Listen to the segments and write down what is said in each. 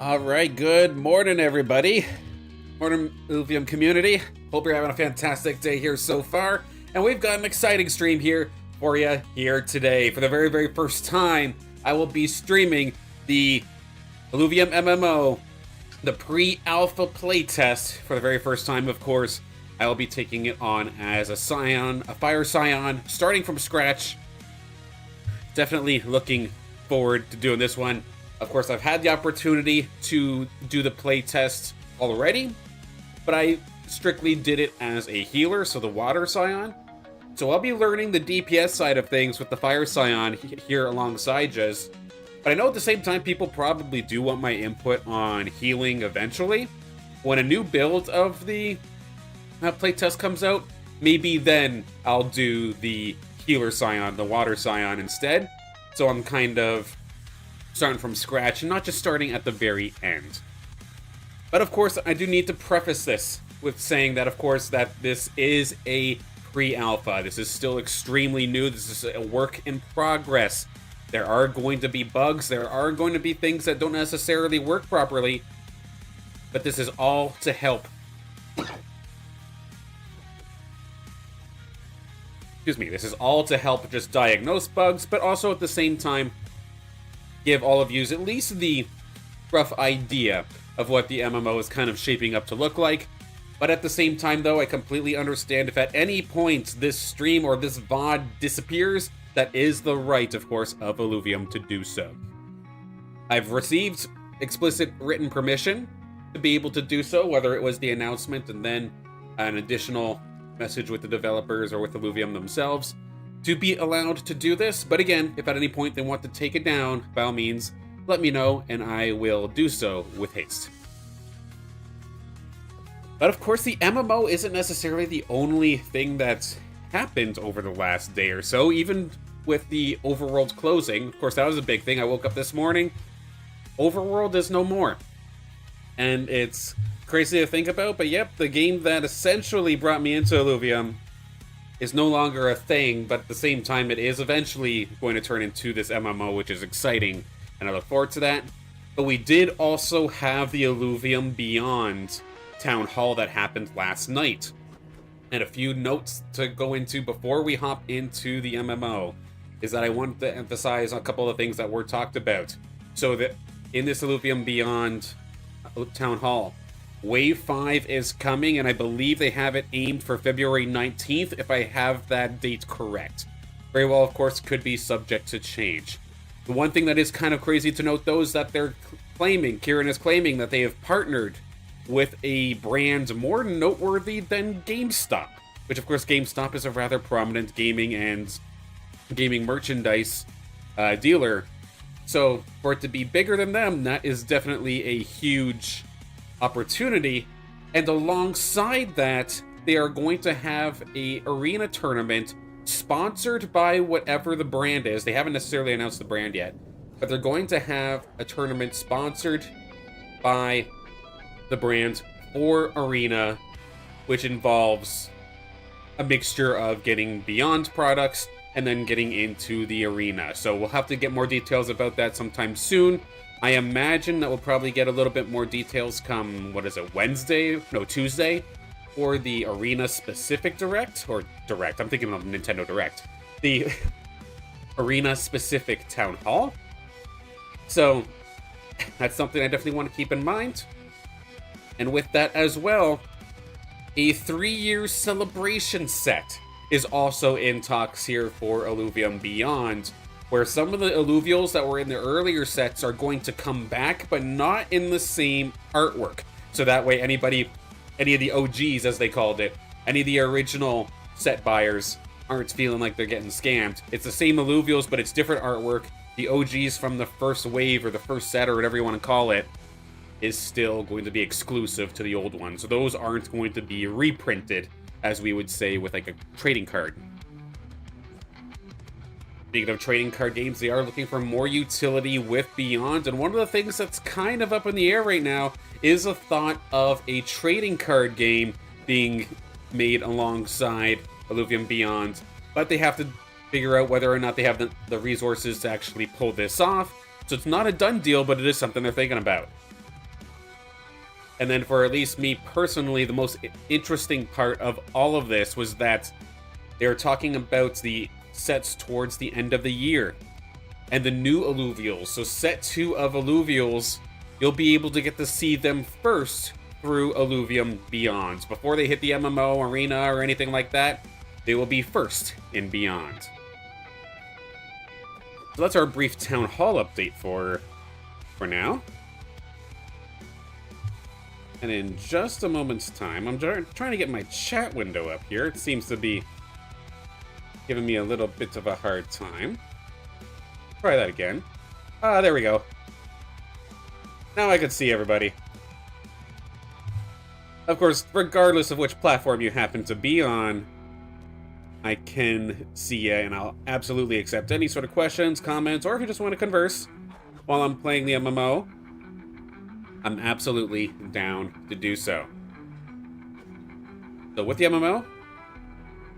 Alright, good morning everybody. Morning Illuvium community. Hope you're having a fantastic day here so far. And we've got an exciting stream here for you here today. For the very first time, I will be streaming the Illuvium MMO, the Pre-Alpha Playtest. For the very first time, of course, I will be taking it on as a Psion, a Fire Psion, starting from scratch. Definitely looking forward to doing this one. Of course, I've had the opportunity to do the playtest already, but I strictly did it as a healer, so the Water Psion. So I'll be learning the DPS side of things with the Fire Psion here alongside Jez. But I know at the same time, people probably do want my input on healing eventually. When a new build of the playtest comes out, maybe then I'll do the healer Psion, the Water Psion instead. So I'm kind of starting from scratch and not just starting at the very end. But of course, I do need to preface this with saying that, of course, that this is a pre-alpha. This is still extremely new. This is a work in progress. There are going to be bugs. There are going to be things that don't necessarily work properly. But this is all to help. Excuse me. This is all to help just diagnose bugs, but also at the same time, give all of you at least the rough idea of what the MMO is kind of shaping up to look like. But at the same time, though, I completely understand if at any point this stream or this VOD disappears, that is the right, of course, of Illuvium to do so. I've received explicit written permission to be able to do so, whether it was the announcement and then an additional message with the developers or with Illuvium themselves, to be allowed to do this. But again, if at any point they want to take it down, by all means, let me know and I will do so with haste. But of course, the MMO isn't necessarily the only thing that's happened over the last day or so, even with the Overworld closing. Of course, that was a big thing. I woke up this morning, Overworld is no more. And it's crazy to think about, but yep, the game that essentially brought me into Illuvium is no longer a thing, but at the same time, it is eventually going to turn into this MMO, which is exciting, and I look forward to that. But we did also have the Illuvium Beyond Town Hall that happened last night. And a few notes to go into before we hop into the MMO is that I want to emphasize a couple of things that were talked about. So that in this Illuvium Beyond Town Hall, Wave 5 is coming, and I believe they have it aimed for February 19th, if I have that date correct. Very well, of course, could be subject to change. The one thing that is kind of crazy to note, though, is that they're claiming, Kieran is claiming, that they have partnered with a brand more noteworthy than GameStop, which, of course, GameStop is a rather prominent gaming and gaming merchandise dealer. So, for it to be bigger than them, that is definitely a huge opportunity. And alongside that, they are going to have a arena tournament sponsored by whatever the brand is. They haven't necessarily announced the brand yet, but they're going to have a tournament sponsored by the brand for arena, which involves a mixture of getting Beyond products and then getting into the arena. So we'll have to get more details about that sometime soon. I imagine that we'll probably get a little bit more details come, Tuesday, for the Arena-specific Direct, or Direct, I'm thinking of Nintendo Direct. The Arena-specific Town Hall. So, that's something I definitely want to keep in mind. And with that as well, a 3-year celebration set is also in talks here for Illuvium Beyond, where some of the Illuvials that were in the earlier sets are going to come back, but not in the same artwork. So that way any of the OGs, as they called it, any of the original set buyers aren't feeling like they're getting scammed. It's the same Illuvials, but it's different artwork. The OGs from the first wave, or the first set, or whatever you want to call it, is still going to be exclusive to the old one. So those aren't going to be reprinted, as we would say with like a trading card. Speaking of trading card games, they are looking for more utility with Beyond, and one of the things that's kind of up in the air right now is a thought of a trading card game being made alongside Illuvium Beyond, but they have to figure out whether or not they have the resources to actually pull this off. So it's not a done deal, but it is something they're thinking about. And then for at least me personally, the most interesting part of all of this was that they were talking about the sets towards the end of the year and the new Illuvials. So set 2 of Illuvials, you'll be able to get to see them first through Illuvium Beyond. Before they hit the MMO arena or anything like that, they will be first in Beyond. So that's our brief Town Hall update for now. And in just a moment's time, I'm trying to get my chat window up here. It seems to be giving me a little bit of a hard time. Try that again. Ah, there we go. Now I can see everybody. Of course, regardless of which platform you happen to be on, I can see you, and I'll absolutely accept any sort of questions, comments, or if you just want to converse while I'm playing the MMO, I'm absolutely down to do so. So with the MMO,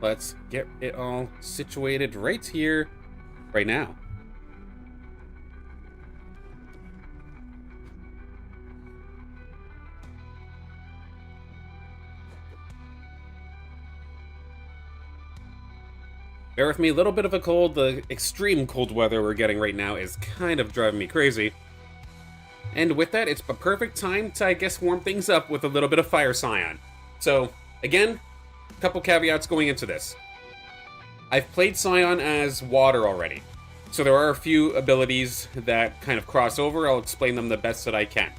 let's get it all situated right here, right now. Bear with me, a little bit of a cold. The extreme cold weather we're getting right now is kind of driving me crazy. And with that, it's a perfect time to, I guess, warm things up with a little bit of Fire Psion. So, again, a couple caveats going into this. I've played Psion as Water already, so there are a few abilities that kind of cross over. I'll explain them the best that I can.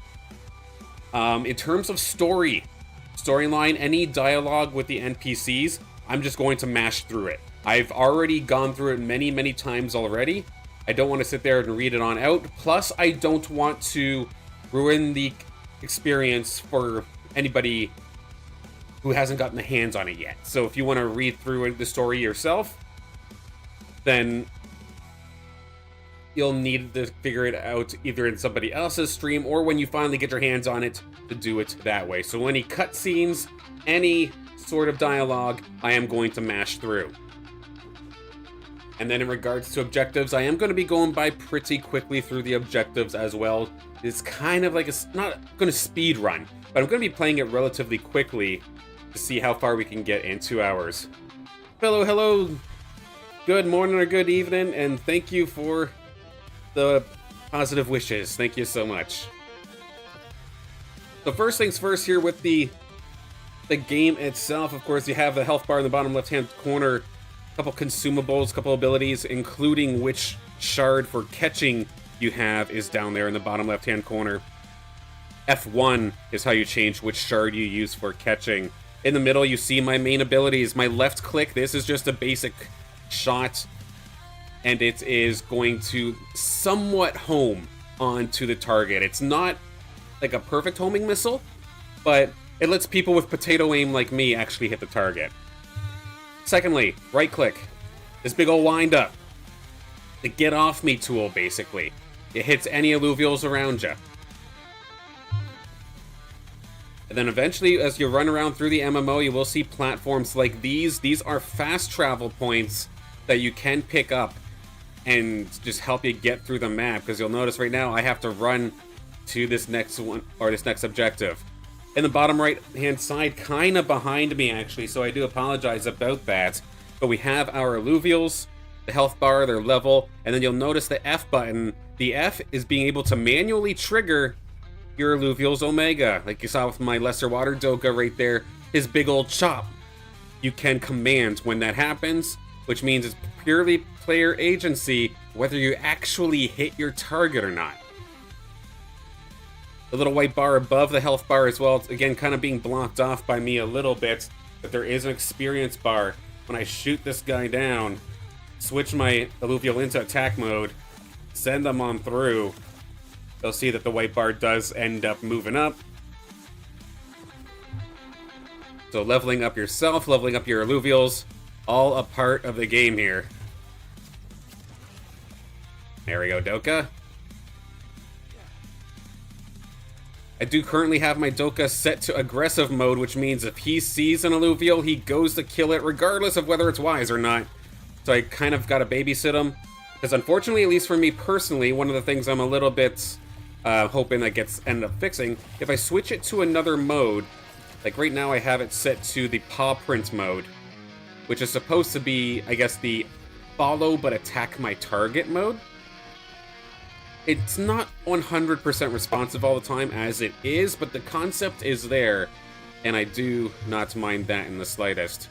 In terms of storyline, any dialogue with the NPCs, I'm just going to mash through it. I've already gone through it many, many times already. I don't want to sit there and read it on out. Plus, I don't want to ruin the experience for anybody who hasn't gotten the hands on it yet. So if you want to read through the story yourself, then you'll need to figure it out either in somebody else's stream or when you finally get your hands on it to do it that way. So any cutscenes, any sort of dialogue, I am going to mash through. And then in regards to objectives, I am going to be going by pretty quickly through the objectives as well. It's kind of like not going to speed run, but I'm going to be playing it relatively quickly to see how far we can get in 2 hours. Hello. Good morning or good evening, and thank you for the positive wishes. Thank you so much. So first things first here with the game itself. Of course, you have the health bar in the bottom left-hand corner. Couple consumables, couple abilities, including which shard for catching you have is down there in the bottom left-hand corner. F1 is how you change which shard you use for catching. In the middle, you see my main abilities. My left click, this is just a basic shot, and it is going to somewhat home onto the target. It's not like a perfect homing missile, but it lets people with potato aim like me actually hit the target. Secondly, right click. This big ol' wind up. The get off me tool, basically. It hits any alluvials around you. And then eventually, as you run around through the MMO, you will see platforms like these. These are fast travel points that you can pick up and just help you get through the map. Because you'll notice right now, I have to run to this next one, or this next objective. In the bottom right-hand side, kind of behind me, actually, so I do apologize about that. But we have our alluvials, the health bar, their level, and then you'll notice the F button. The F is being able to manually trigger your alluvials Omega. Like you saw with my Lesser Water Doka right there, his big old chop. You can command when that happens, which means it's purely player agency whether you actually hit your target or not. The little white bar above the health bar as well, it's again kind of being blocked off by me a little bit, but there is an experience bar. When I shoot this guy down, switch my alluvial into attack mode, send them on through, they'll see that the white bar does end up moving up. So leveling up yourself, leveling up your alluvials, all a part of the game here. There we go, Doka. I do currently have my Doka set to aggressive mode, which means if he sees an alluvial, he goes to kill it regardless of whether it's wise or not. So I kind of got to babysit him. Because unfortunately, at least for me personally, one of the things I'm a little bit hoping that end up fixing. If I switch it to another mode, like right now I have it set to the paw print mode, which is supposed to be, I guess, the follow but attack my target mode. It's not 100% responsive all the time as it is, but the concept is there, and I do not mind that in the slightest.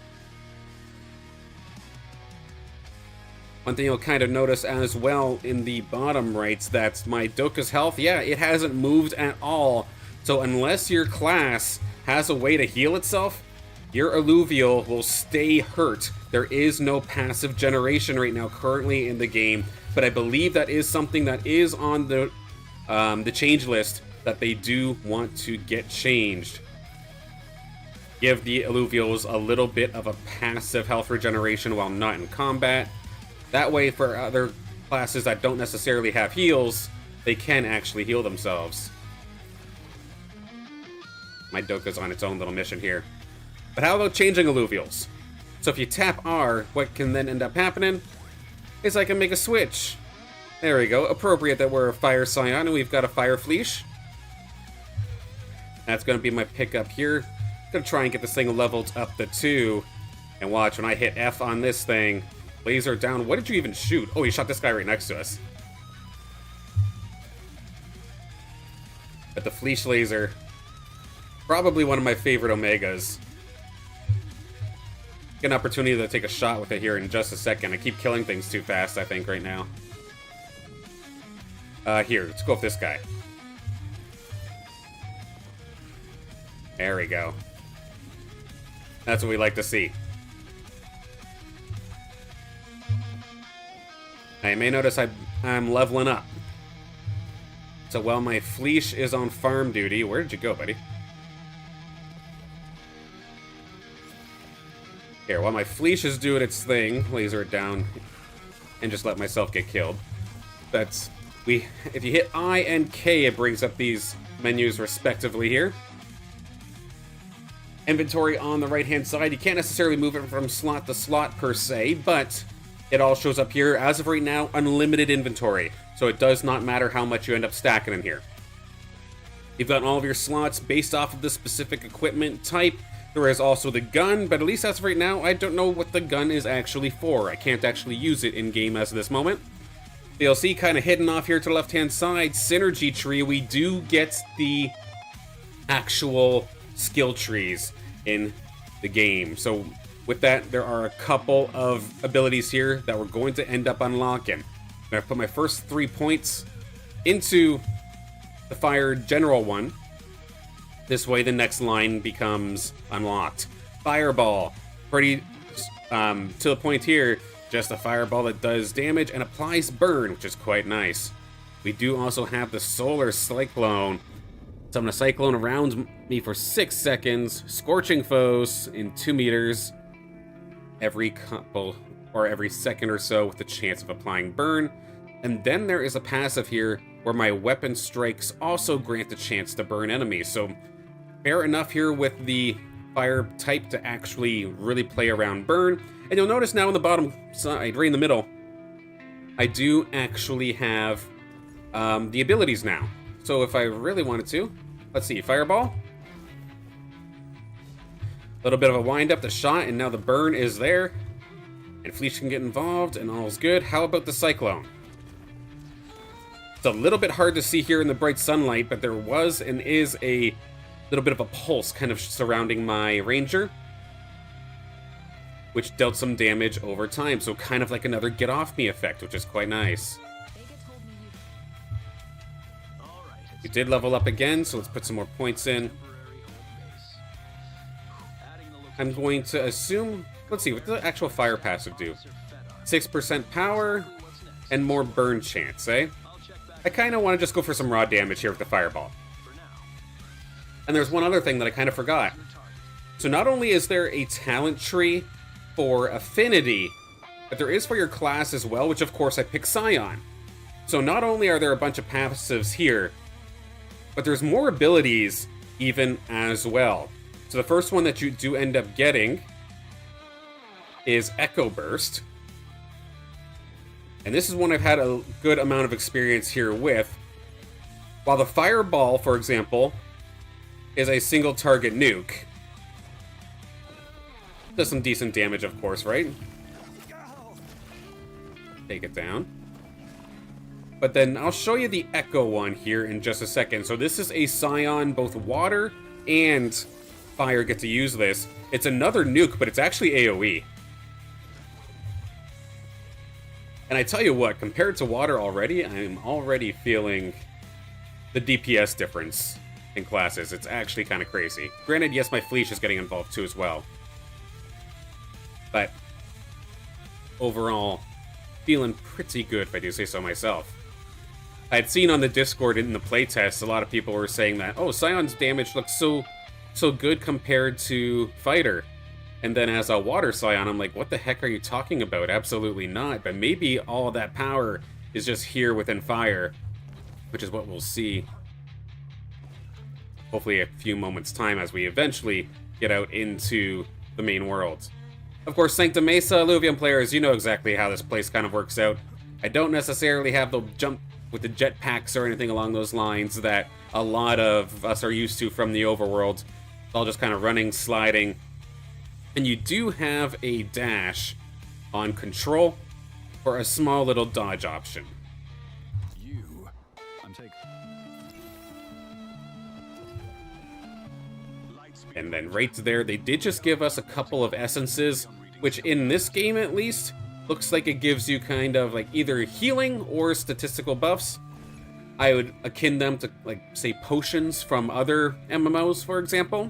One thing you'll kind of notice as well in the bottom right, that my Doka's health, yeah, it hasn't moved at all. So unless your class has a way to heal itself, your Illuvial will stay hurt. There is no passive generation right now currently in the game, but I believe that is something that is on the change list that they do want to get changed. Give the Illuvials a little bit of a passive health regeneration while not in combat. That way, for other classes that don't necessarily have heals, they can actually heal themselves. My Doka's on its own little mission here. But how about changing Illuvials? So if you tap R, what can then end up happening is I can make a switch. There we go. Appropriate that we're a Fire Psion and we've got a Fire Fleece. That's going to be my pickup here. Going to try and get this thing leveled up to 2. And watch, when I hit F on this thing, laser down. What did you even shoot? Oh, you shot this guy right next to us. But the Fleece Laser, probably one of my favorite Omegas. Get an opportunity to take a shot with it here in just a second. I keep killing things too fast, I think, right now. Here, let's go with this guy. There we go. That's what we like to see. Now, you may notice I'm leveling up. So while my Fleece is on farm duty, where did you go, buddy? Here, while my Fleece is doing its thing, laser it down, and just let myself get killed. If you hit I and K, it brings up these menus respectively here. Inventory on the right-hand side. You can't necessarily move it from slot to slot per se, but it all shows up here. As of right now, unlimited inventory. So it does not matter how much you end up stacking in here. You've got all of your slots based off of the specific equipment type. There is also the gun, but at least as of right now, I don't know what the gun is actually for. I can't actually use it in-game as of this moment. You'll see kind of hidden off here to the left-hand side, Synergy Tree. We do get the actual skill trees in the game. So with that, there are a couple of abilities here that we're going to end up unlocking. I'm going to put my first 3 points into the Fire General one. This way the next line becomes unlocked. Fireball. Pretty to the point here, just a fireball that does damage and applies burn, which is quite nice. We do also have the Solar Cyclone. Summon a cyclone around me for 6 seconds, scorching foes in 2 meters every couple or every second or so with the chance of applying burn. And then there is a passive here where my weapon strikes also grant the chance to burn enemies. So fair enough here with the fire type to actually really play around burn. And you'll notice now on the bottom side, right in the middle, I do actually have the abilities now. So if I really wanted to, let's see, Fireball. A little bit of a wind up the shot, and now the burn is there. And Fleece can get involved, and all's good. How about the Cyclone? It's a little bit hard to see here in the bright sunlight, but there was and is a little bit of a pulse kind of surrounding my Ranger, which dealt some damage over time. So kind of like another Get Off Me effect, which is quite nice. We did level up again, so let's put some more points in. I'm going to assume, let's see, what does the actual fire passive do? 6% power and more burn chance, eh? I kind of want to just go for some raw damage here with the fireball. And there's one other thing that I kind of forgot. So not only is there a talent tree for affinity, but there is for your class as well, which of course I pick Psion. So not only are there a bunch of passives here, but there's more abilities even as well. So the first one that you do end up getting is Echo Burst. And this is one I've had a good amount of experience here with. While the Fireball, for example, is a single target nuke. Does some decent damage, of course, right? Take it down. But then I'll show you the Echo one here in just a second. So this is a Psion, both water and fire get to use this. It's another nuke, but it's actually AoE. And I tell you what, compared to water already, I'm already feeling the DPS difference in classes. It's actually kind of crazy. Granted, yes, my Fleesh is getting involved too as well. But overall, feeling pretty good if I do say so myself. I had seen on the Discord in the playtest, a lot of people were saying that, oh, Psion's damage looks so good compared to Fighter. And then as a Water Psion, I'm like, what the heck are you talking about? Absolutely not. But maybe all that power is just here within Fire, which is what we'll see. Hopefully a few moments' time as we eventually get out into the main world. Of course, Sanctum Mesa, Illuvium players, you know exactly how this place kind of works out. I don't necessarily have the jump with the jetpacks or anything along those lines that a lot of us are used to from the overworld. It's all just kind of running, sliding. And you do have a dash on control for a small little dodge option. And then right there, they did just give us a couple of essences, which in this game at least, looks like it gives you kind of like either healing or statistical buffs. I would akin them to, like, say, potions from other MMOs, for example.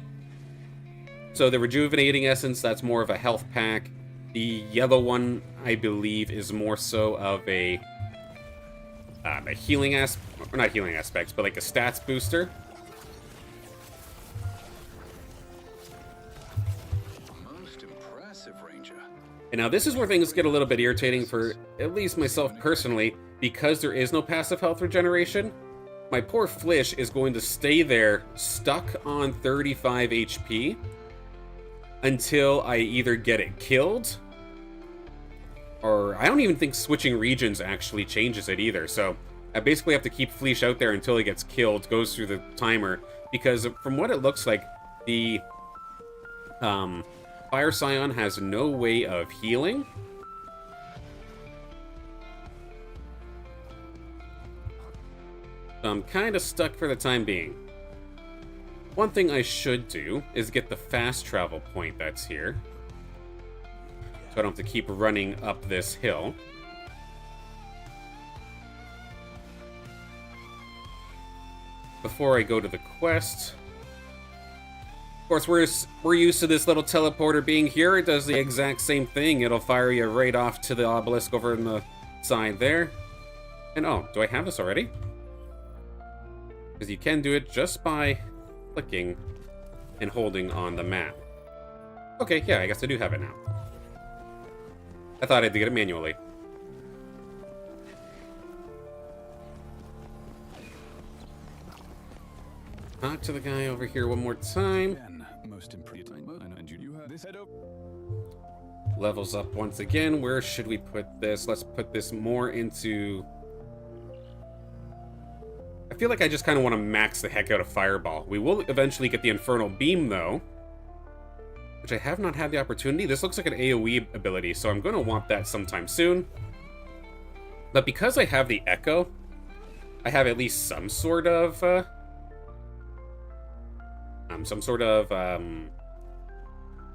So the rejuvenating essence, that's more of a health pack. The yellow one, I believe, is more so of a healing aspect, or not healing aspects, but like a stats booster. And now this is where things get a little bit irritating for at least myself personally, because there is no passive health regeneration. My poor Flish is going to stay there, stuck on 35 HP, until I either get it killed, or I don't even think switching regions actually changes it either. So I basically have to keep Fleesh out there until he gets killed, goes through the timer, because from what it looks like, the Fire Psion has no way of healing. So I'm kind of stuck for the time being. One thing I should do is get the fast travel point that's here, so I don't have to keep running up this hill. Before I go to the quest, of course, we're used to this little teleporter being here. It does the exact same thing. It'll fire you right off to the Obelisk over on the side there. And oh, do I have this already? Because you can do it just by clicking and holding on the map. Okay, yeah, I guess I do have it now. I thought I had to get it manually. Talk to the guy over here one more time. Levels up once again. Where should we put this? Let's put this more into... I feel like I just kind of want to max the heck out of Fireball. We will eventually get the Infernal Beam, though, which I have not had the opportunity. This looks like an AoE ability, so I'm going to want that sometime soon. But because I have the Echo, I have at least some sort of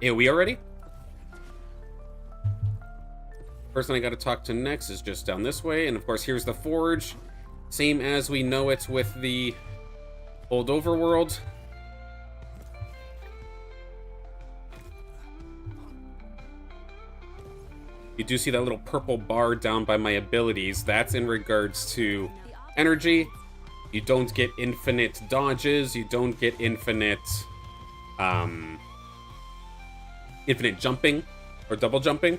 AoE already. Person I got to talk to next is just down this way, and of course here's the Forge, same as we know it with the old overworld. You do see that little purple bar down by my abilities. That's in regards to energy. You don't get infinite dodges. You don't get infinite jumping or double jumping.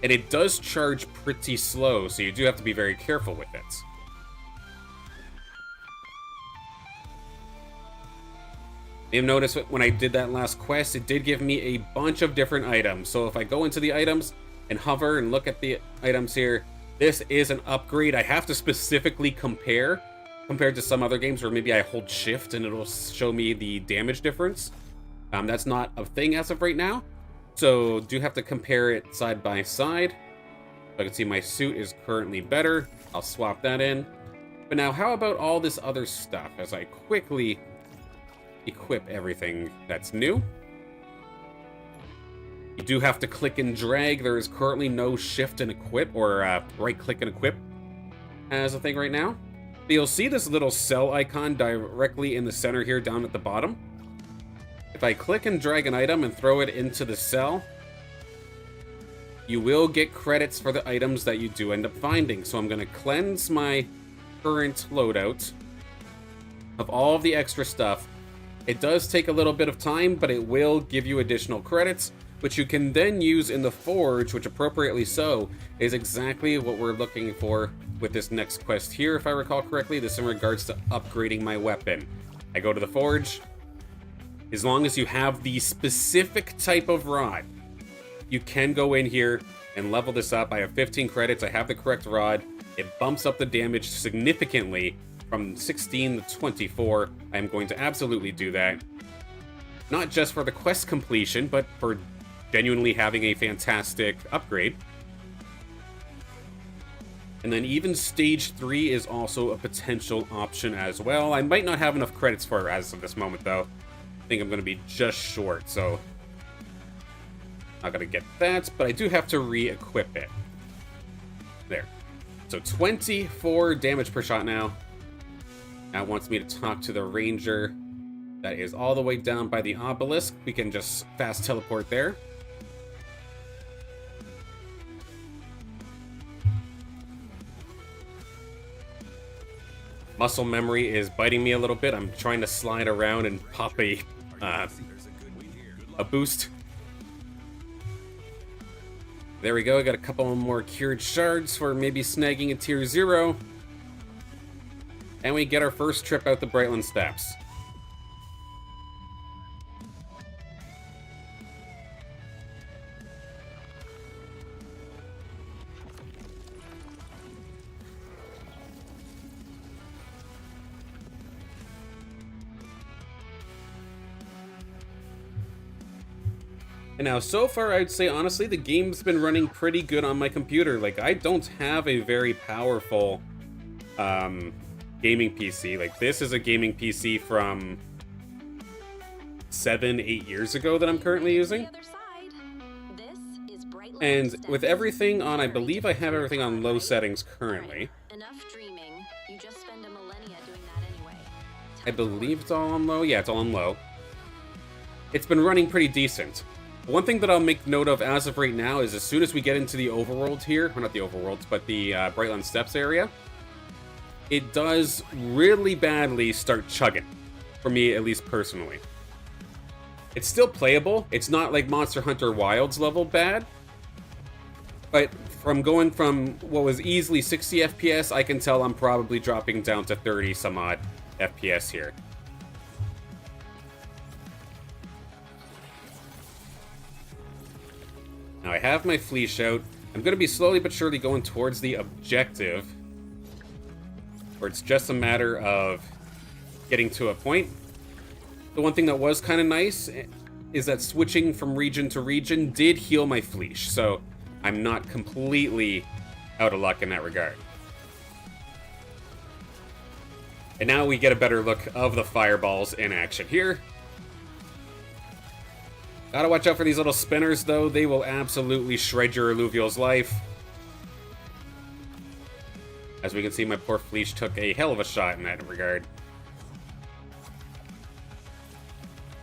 And it does charge pretty slow, so you do have to be very careful with it. You'll notice when I did that last quest, it did give me a bunch of different items. So if I go into the items and hover and look at the items here, this is an upgrade. I have to specifically compare compared to some other games where maybe I hold shift and it'll show me the damage difference. That's not a thing as of right now, so do have to compare it side by side. I can see my suit is currently better. I'll swap that in. But now, how about all this other stuff as I quickly equip everything that's new? You do have to click and drag. There is currently no shift and equip, or right click and equip as a thing right now. But you'll see this little cell icon directly in the center here down at the bottom. If I click and drag an item and throw it into the cell, you will get credits for the items that you do end up finding. So I'm going to cleanse my current loadout of all of the extra stuff. It does take a little bit of time, but it will give you additional credits, which you can then use in the Forge, which appropriately so is exactly what we're looking for with this next quest here, if I recall correctly. This in regards to upgrading my weapon. I go to the Forge. As long as you have the specific type of rod, you can go in here and level this up. I have 15 credits. I have the correct rod. It bumps up the damage significantly from 16 to 24. I am going to absolutely do that. Not just for the quest completion, but for genuinely having a fantastic upgrade. And then even stage 3 is also a potential option as well. I might not have enough credits for it as of this moment, though. I think I'm going to be just short, so not going to get that, but I do have to re-equip it. There. So 24 damage per shot now. Now it wants me to talk to the ranger that is all the way down by the Obelisk. We can just fast teleport there. Muscle memory is biting me a little bit. I'm trying to slide around and pop a boost. There we go. I got a couple more cured shards for maybe snagging a tier 0. And we get our first trip out the Brightland Steps. And now, so far, I'd say, honestly, the game's been running pretty good on my computer. Like, I don't have a very powerful gaming PC. Like, this is a gaming PC from 7-8 years ago that I'm currently using. And with everything on, I believe I have everything on low settings currently. I believe it's all on low. Yeah, it's all on low. It's been running pretty decent. One thing that I'll make note of as of right now is as soon as we get into the overworld here, or not the overworlds, but the Brightland Steps area, it does really badly start chugging, for me at least personally. It's still playable. It's not like Monster Hunter Wilds level bad, but from going from what was easily 60 FPS, I can tell I'm probably dropping down to 30 some odd FPS here. Now I have my fleece out. I'm going to be slowly but surely going towards the objective, where it's just a matter of getting to a point. The one thing that was kind of nice is that switching from region to region did heal my fleece, so I'm not completely out of luck in that regard. And now we get a better look of the fireballs in action here. Gotta watch out for these little spinners, though. They will absolutely shred your Illuvial's life. As we can see, my poor fleece took a hell of a shot in that regard.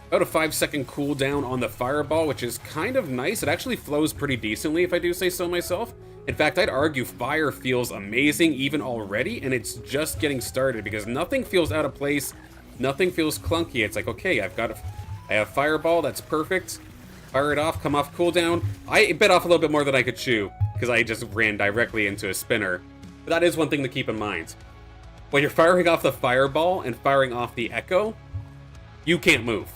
About a 5-second cooldown on the fireball, which is kind of nice. It actually flows pretty decently, if I do say so myself. In fact, I'd argue fire feels amazing even already, and it's just getting started, because nothing feels out of place. Nothing feels clunky. It's like, okay, I have fireball, that's perfect. Fire it off, come off cooldown. I bit off a little bit more than I could chew, because I just ran directly into a spinner. But that is one thing to keep in mind. When you're firing off the fireball and firing off the echo, you can't move.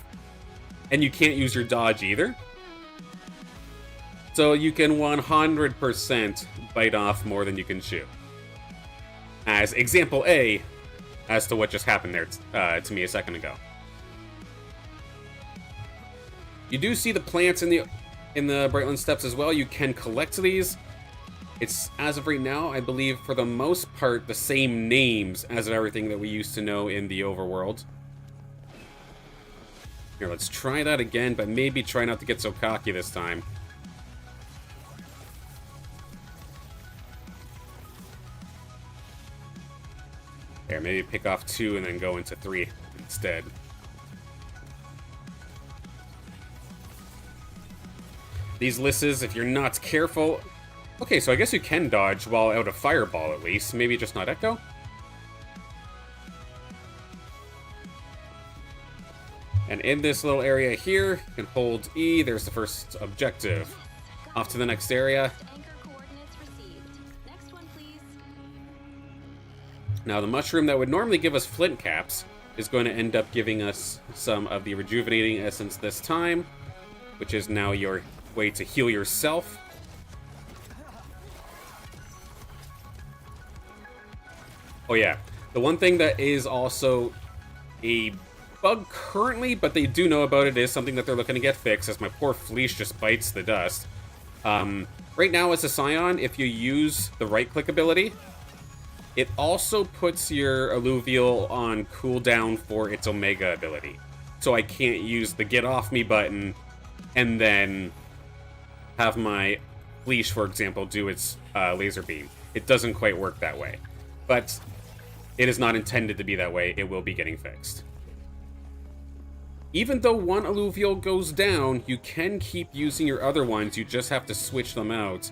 And you can't use your dodge either. So you can 100% bite off more than you can chew. As example A, as to what just happened there to me a second ago. You do see the plants in the Brightland Steppes as well. You can collect these. It's, as of right now, I believe, for the most part, the same names as everything that we used to know in the overworld. Here, let's try that again, but maybe try not to get so cocky this time. There, maybe pick off 2 and then go into 3 instead. These Lisses, if you're not careful... Okay, so I guess you can dodge while out of Fireball at least. Maybe just not Echo? And in this little area here, you can hold E. There's the first objective. Off to the next area. Now, the mushroom that would normally give us flint caps is going to end up giving us some of the rejuvenating essence this time, which is now your way to heal yourself. Oh yeah, the one thing that is also a bug currently, but they do know about it, is something that they're looking to get fixed, as my poor Fleece just bites the dust. Right now as a Scion, if you use the right-click ability, it also puts your Alluvial on cooldown for its Omega ability. So I can't use the Get Off Me button and then have my Leash, for example, do its laser beam. It doesn't quite work that way. But it is not intended to be that way. It will be getting fixed. Even though one Alluvial goes down, you can keep using your other ones. You just have to switch them out.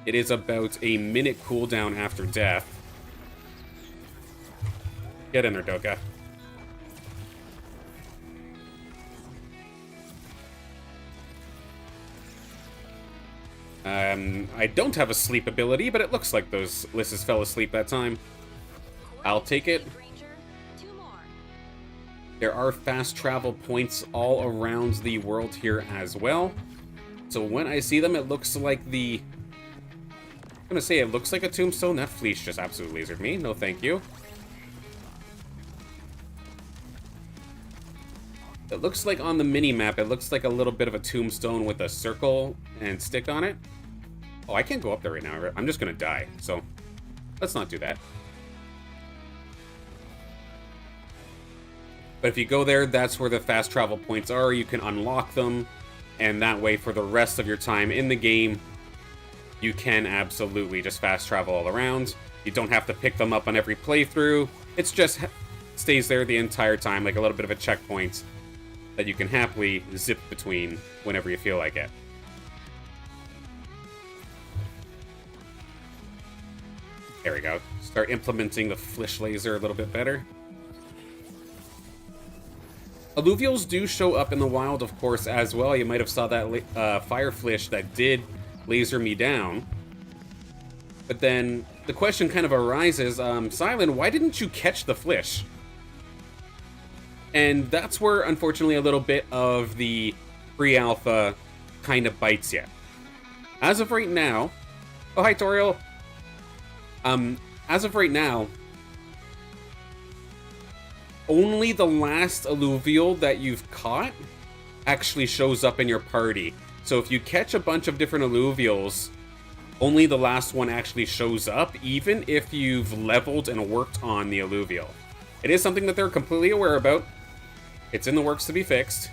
It is about a minute cooldown after death. Get in there, Doka. I don't have a sleep ability, but it looks like those Lisses fell asleep that time. I'll take it. There are fast travel points all around the world here as well. So when I see them, it looks like the... I'm gonna say it looks like a tombstone. That Fleece just absolutely lasered me. No thank you. It looks like on the mini-map, it looks like a little bit of a tombstone with a circle and stick on it. Oh, I can't go up there right now. I'm just gonna die, so let's not do that. But if you go there, that's where the fast travel points are. You can unlock them, and that way for the rest of your time in the game, you can absolutely just fast travel all around. You don't have to pick them up on every playthrough. It's just stays there the entire time, like a little bit of a checkpoint that you can happily zip between whenever you feel like it. There we go. Start implementing the Flish Laser a little bit better. Alluvials do show up in the wild, of course, as well. You might have saw that Fire Flish that did laser me down. But then the question kind of arises, Silent, why didn't you catch the Flish? And that's where, unfortunately, a little bit of the pre-alpha kind of bites you. As of right now... Oh, hi, Toriel. As of right now, only the last Alluvial that you've caught actually shows up in your party. So if you catch a bunch of different Alluvials, only the last one actually shows up, even if you've leveled and worked on the Alluvial. It is something that they're completely aware about. It's in the works to be fixed.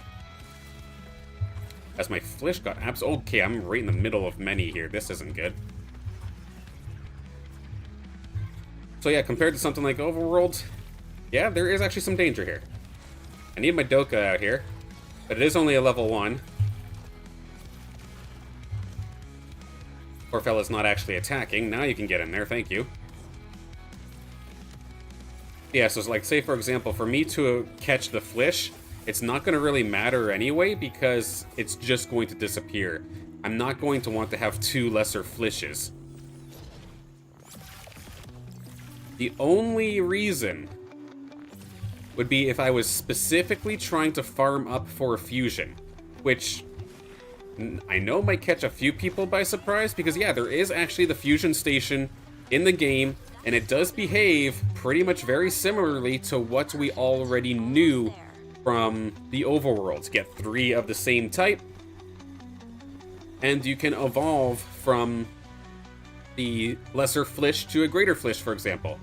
As my Flish got okay, I'm right in the middle of many here. This isn't good. So yeah, compared to something like Overworld, yeah, there is actually some danger here. I need my Doka out here, but it is only a level 1. Poor fella's not actually attacking. Now you can get in there, thank you. Yeah, so it's like, say for example, for me to catch the Flish, it's not going to really matter anyway, because it's just going to disappear. I'm not going to want to have 2 lesser Flishes. The only reason would be if I was specifically trying to farm up for a fusion, which I know might catch a few people by surprise, because yeah, there is actually the fusion station in the game, And it does behave pretty much very similarly to what we already knew from the overworlds. Get 3 of the same type, and you can evolve from the lesser Flish to a greater Flish, for example.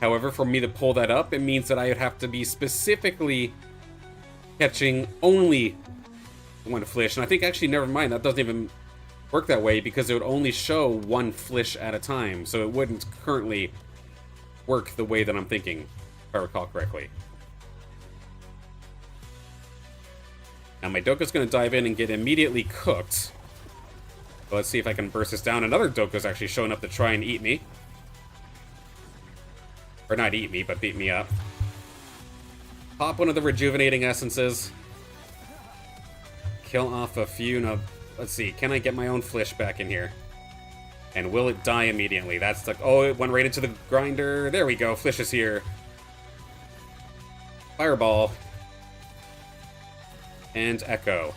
However, for me to pull that up, it means that I would have to be specifically catching only 1 Flish. And I think, actually, never mind, that doesn't even work that way, because it would only show 1 Flish at a time. So it wouldn't currently work the way that I'm thinking, if I recall correctly. Now, my Doka's going to dive in and get immediately cooked. But let's see if I can burst this down. Another Doka's actually showing up to try and eat me. Or not eat me, but beat me up. Pop one of the rejuvenating essences. Kill off a few. Now, let's see. Can I get my own Flish back in here? And will it die immediately? That's the... Oh, it went right into the grinder. There we go. Flish is here. Fireball. And Echo.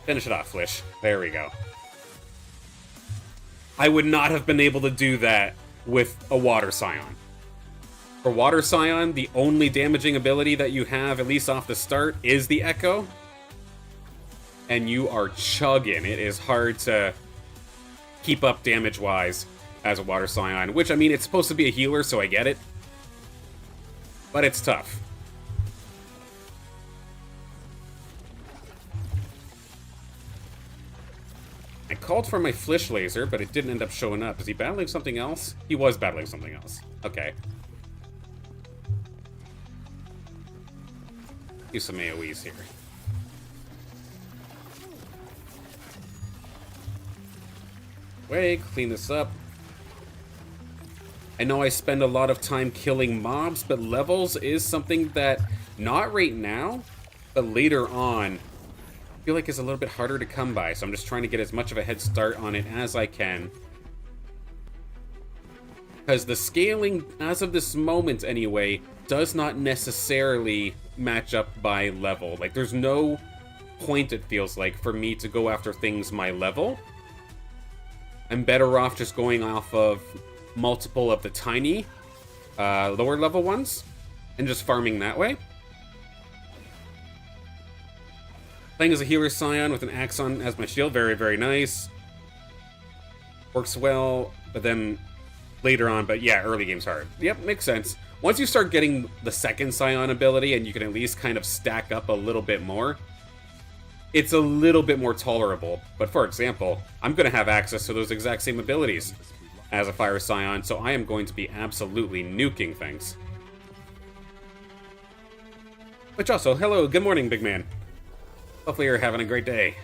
Finish it off, Flish. There we go. I would not have been able to do that with a Water Psion. For Water Psion, the only damaging ability that you have, at least off the start, is the Echo. And you are chugging. It is hard to keep up damage-wise as a Water Psion. Which, I mean, it's supposed to be a healer, so I get it. But it's tough. I called for my Flish laser, but it didn't end up showing up. Is he battling something else? He was battling something else. Okay. Do some AoEs here. Wait, clean this up. I know I spend a lot of time killing mobs, but levels is something that, not right now, but later on, I feel like it's a little bit harder to come by, so I'm just trying to get as much of a head start on it as I can. Because the scaling, as of this moment anyway, does not necessarily match up by level. Like, there's no point, it feels like, for me to go after things my level. I'm better off just going off of multiple of the tiny, lower level ones, and just farming that way. Playing as a healer Scion with an Axon as my shield, very, very nice. Works well, but then later on, but yeah, early game's hard. Yep, makes sense. Once you start getting the second Scion ability and you can at least kind of stack up a little bit more, it's a little bit more tolerable. But for example, I'm going to have access to those exact same abilities as a Fire Psion, so I am going to be absolutely nuking things. Which also, hello, good morning, big man. Hopefully you're having a great day.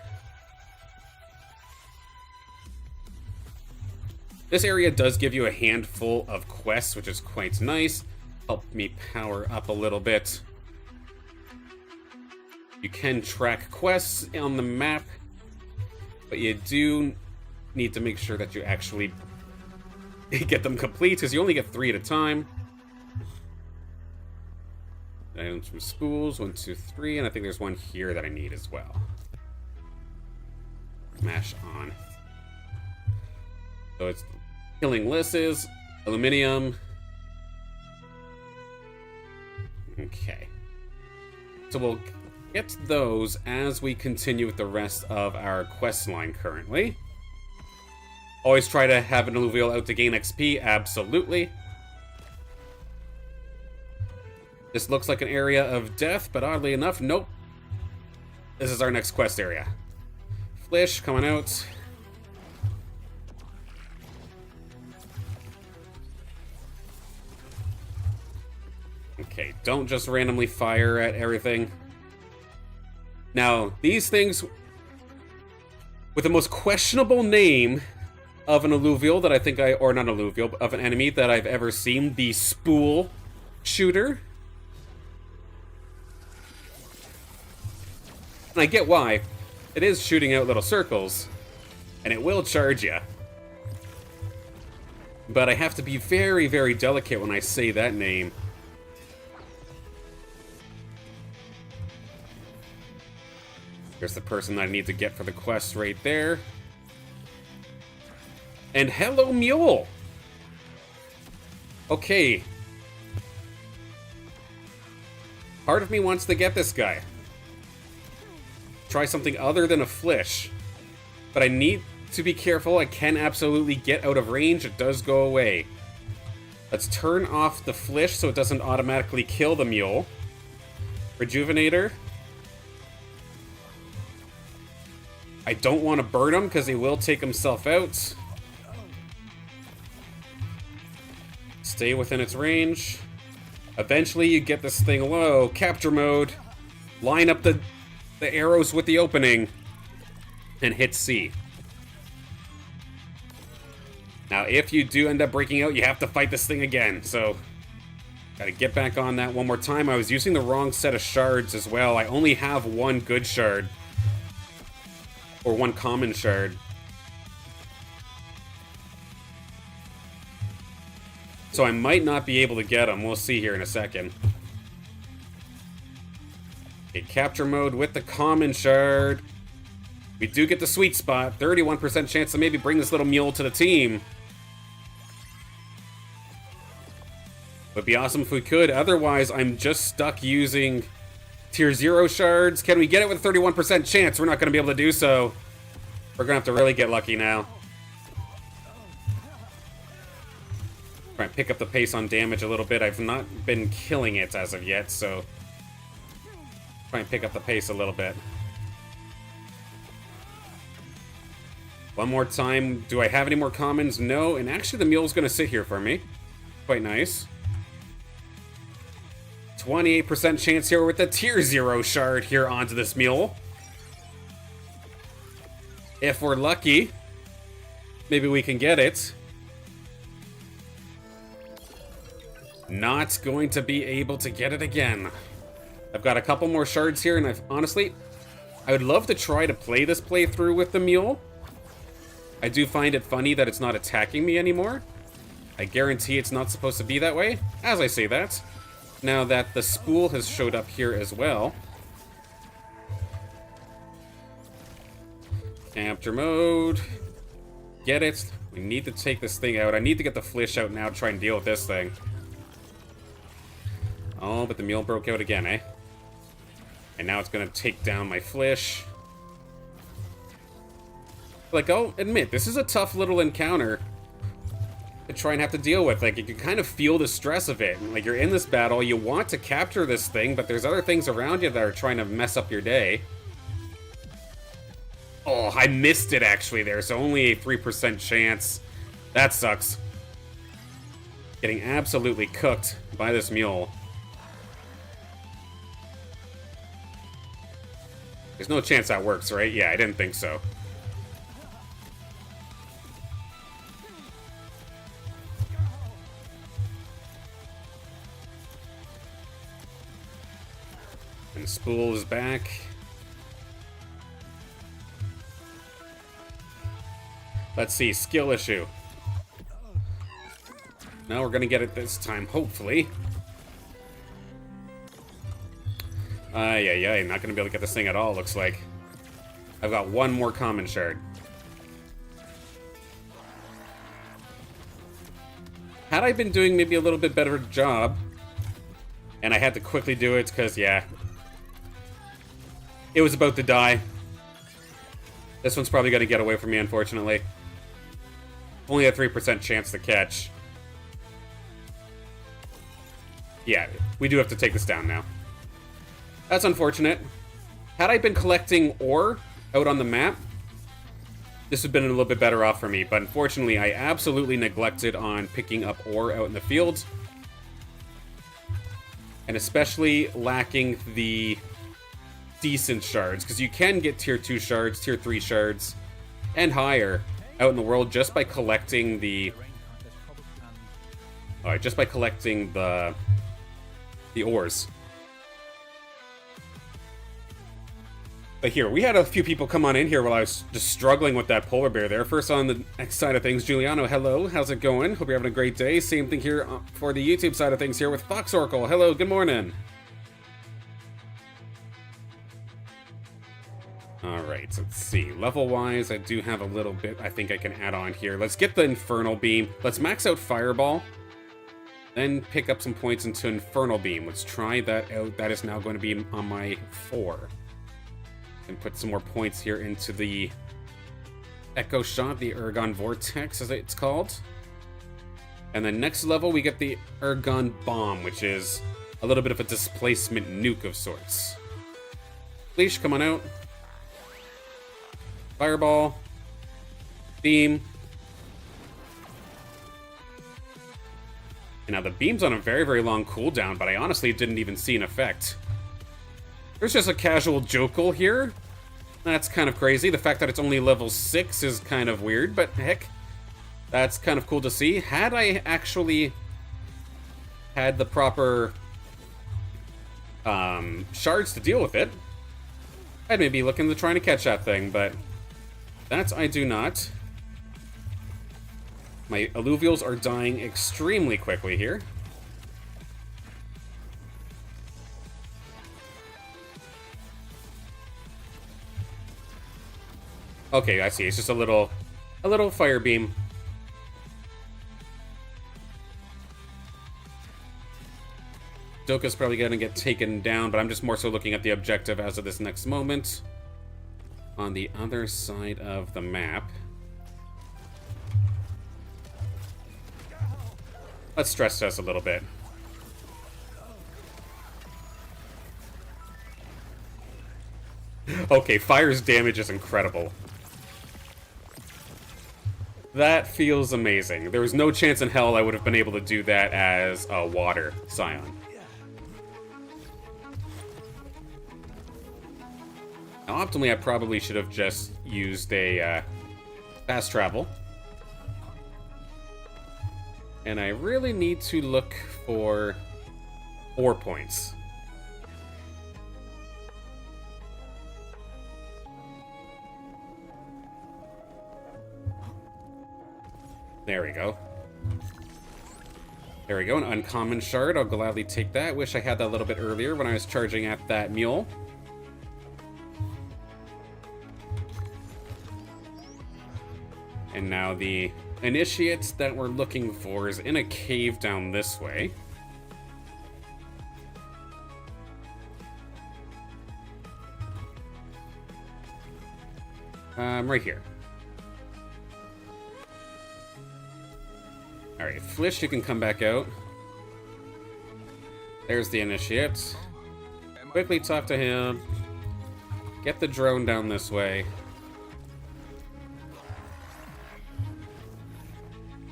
This area does give you a handful of quests, which is quite nice. Help me power up a little bit. You can track quests on the map, but you do need to make sure that you actually get them complete, because you only get 3 at a time. Items from schools, 1, 2, 3, and I think there's one here that I need as well. Mash on. So it's killing Lysses, Illuvium. Okay. So we'll get those as we continue with the rest of our quest line currently. Always try to have an Alluvial out to gain XP, absolutely. This looks like an area of death, but oddly enough, nope. This is our next quest area. Flish coming out. Okay, don't just randomly fire at everything. Now, these things with the most questionable name of an alluvial that I think or not alluvial, but of an enemy that I've ever seen, the Spool Shooter. And I get why. It is shooting out little circles, and it will charge you. But I have to be very, very delicate when I say that name. There's the person I need to get for the quest right there. And hello, mule! Okay. Part of me wants to get this guy. Try something other than a flish. But I need to be careful. I can absolutely get out of range. It does go away. Let's turn off the flish so it doesn't automatically kill the mule. Rejuvenator. I don't want to burn him because he will take himself out. Stay within its range. Eventually you get this thing low. Capture mode. Line up the arrows with the opening. And hit C. Now if you do end up breaking out, you have to fight this thing again. So, gotta get back on that one more time. I was using the wrong set of shards as well. I only have one good shard. Or one common shard. So I might not be able to get him. We'll see here in a second. Okay, capture mode with the common shard. We do get the sweet spot. 31% chance to maybe bring this little mule to the team. Would be awesome if we could. Otherwise, I'm just stuck using Tier 0 shards. Can we get it with a 31% chance? We're not going to be able to do so. We're going to have to really get lucky now. Try and pick up the pace on damage a little bit. I've not been killing it as of yet, so... try and pick up the pace a little bit. One more time. Do I have any more commons? No, and actually the mule's going to sit here for me. Quite nice. 28% chance here with the Tier 0 shard here onto this mule. If we're lucky, maybe we can get it. Not going to be able to get it again. I've got a couple more shards here, and honestly, I would love to try to play this playthrough with the mule. I do find it funny that it's not attacking me anymore. I guarantee it's not supposed to be that way, as I say that. Now that the spool has showed up here as well. Capture mode. Get it. We need to take this thing out. I need to get the flish out now to try and deal with this thing. Oh, but the mule broke out again, eh? And now it's gonna take down my flish. Like, I'll admit, this is a tough little encounter to try and have to deal with. Like, you can kind of feel the stress of it. Like, you're in this battle, you want to capture this thing, but there's other things around you that are trying to mess up your day. Oh, I missed it actually there, so only a 3% chance. That sucks. Getting absolutely cooked by this mule. There's no chance that works, right? Yeah, I didn't think so. And spool is back. Let's see, skill issue. Now we're gonna get it this time, hopefully. Ay, not gonna be able to get this thing at all, looks like. I've got one more common shard. Had I been doing maybe a little bit better job, and I had to quickly do it, because, yeah, it was about to die. This one's probably gonna get away from me, unfortunately. Only a 3% chance to catch. Yeah, we do have to take this down now. That's unfortunate. Had I been collecting ore out on the map, this would have been a little bit better off for me, but unfortunately I absolutely neglected on picking up ore out in the fields. And especially lacking the decent shards, because you can get tier 2 shards, tier 3 shards, and higher out in the world just by collecting the... Alright, just by collecting the ores. But here, we had a few people come on in here while I was just struggling with that polar bear there. First on the next side of things, Giuliano, hello, how's it going? Hope you're having a great day. Same thing here for the YouTube side of things here with Fox Oracle. Hello, good morning. Alright. Let's see. Level-wise, I do have a little bit I think I can add on here. Let's get the Infernal Beam. Let's max out Fireball. Then pick up some points into Infernal Beam. Let's try that out. That is now going to be on my 4. And put some more points here into the Echo Shot, the Ergon Vortex, as it's called. And then next level, we get the Ergon Bomb, which is a little bit of a displacement nuke of sorts. Leash, come on out. Fireball. Beam. And now the beam's on a very, very long cooldown, but I honestly didn't even see an effect. There's just a casual Jokel here. That's kind of crazy. The fact that it's only level 6 is kind of weird, but heck, that's kind of cool to see. Had I actually had the proper shards to deal with it, I'd maybe look into trying to catch that thing, but that I do not. My alluvials are dying extremely quickly here. Okay, I see. It's just a little fire beam. Doka's probably gonna get taken down, but I'm just more so looking at the objective as of this next moment. On the other side of the map. Let's stress test a little bit. Okay, fire's damage is incredible. That feels amazing. There was no chance in hell I would have been able to do that as a Water Psion. Now, optimally, I probably should have just used a fast travel. And I really need to look for 4 points. There we go. There we go, an uncommon shard. I'll gladly take that. Wish I had that a little bit earlier when I was charging at that mule. And now the initiate that we're looking for is in a cave down this way. Right here. Alright, Flish, you can come back out. There's the initiate. Quickly talk to him. Get the drone down this way.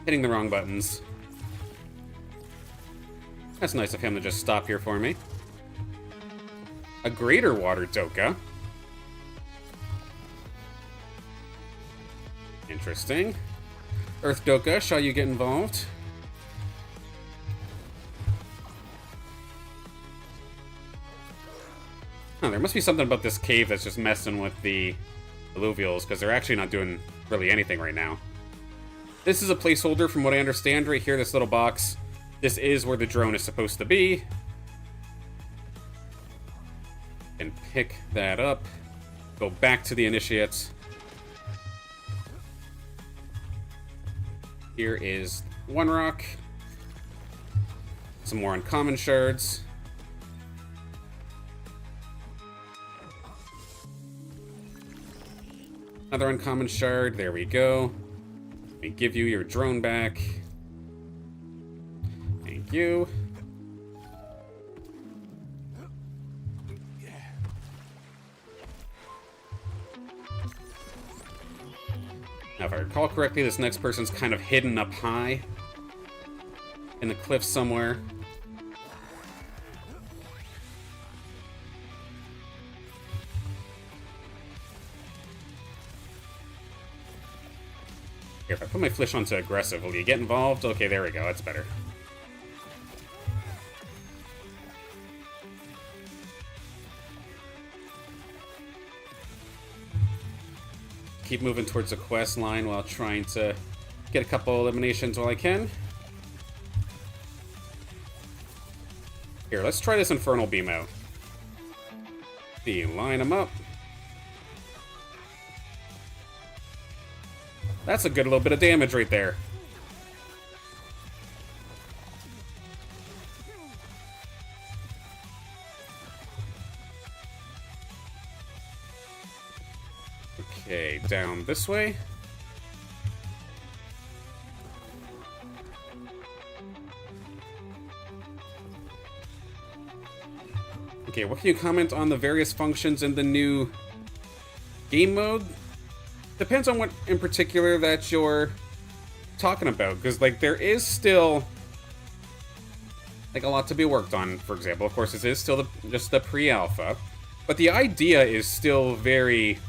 Hitting the wrong buttons. That's nice of him to just stop here for me. A greater water Doka. Interesting. Earth Doka, shall you get involved? Oh, there must be something about this cave that's just messing with the alluvials, because they're actually not doing really anything right now. This is a placeholder from what I understand right here, this little box. This is where the drone is supposed to be. And pick that up. Go back to the initiate. Here is one rock. Some more uncommon shards. Another uncommon shard. There we go. Let me give you your drone back. Thank you. Now, if I recall correctly, this next person's kind of hidden up high in the cliff somewhere. Here, if I put my Flish onto aggressive, will you get involved? Okay, there we go. That's better. Keep moving towards the quest line while trying to get a couple eliminations while I can. Here, let's try this Infernal Beam out. See, line them up. That's a good little bit of damage right there. Okay, down this way. Okay, what can you comment on the various functions in the new game mode? Depends on what in particular that you're talking about, because like there is still like a lot to be worked on. For example, of course, this is still just the pre-alpha, but the idea is still very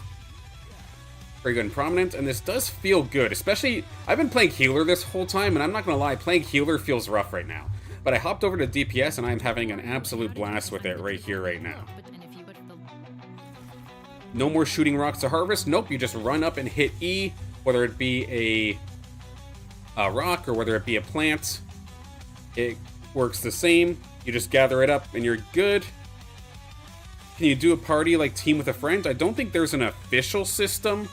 good and prominent, and this does feel good. Especially, I've been playing healer this whole time, and I'm not gonna lie, playing healer feels rough right now. But I hopped over to DPS, and I'm having an absolute blast with it right here, right now. No more shooting rocks to harvest. Nope, you just run up and hit E, whether it be a rock or whether it be a plant. It works the same. You just gather it up, and you're good. Can you do a party like Team with a Friend? I don't think there's an official system,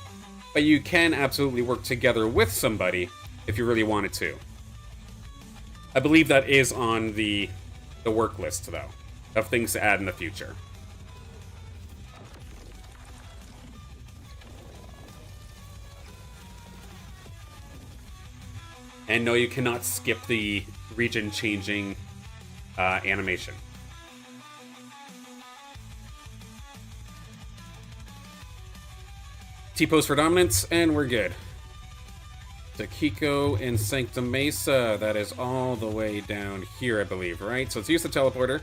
but you can absolutely work together with somebody if you really wanted to. I believe that is on the work list, though, of things to add in the future. And no, you cannot skip the region-changing animation. T-pose for dominance, and we're good. Kiko in Sanctum Mesa. That is all the way down here, I believe, right? So let's use the teleporter.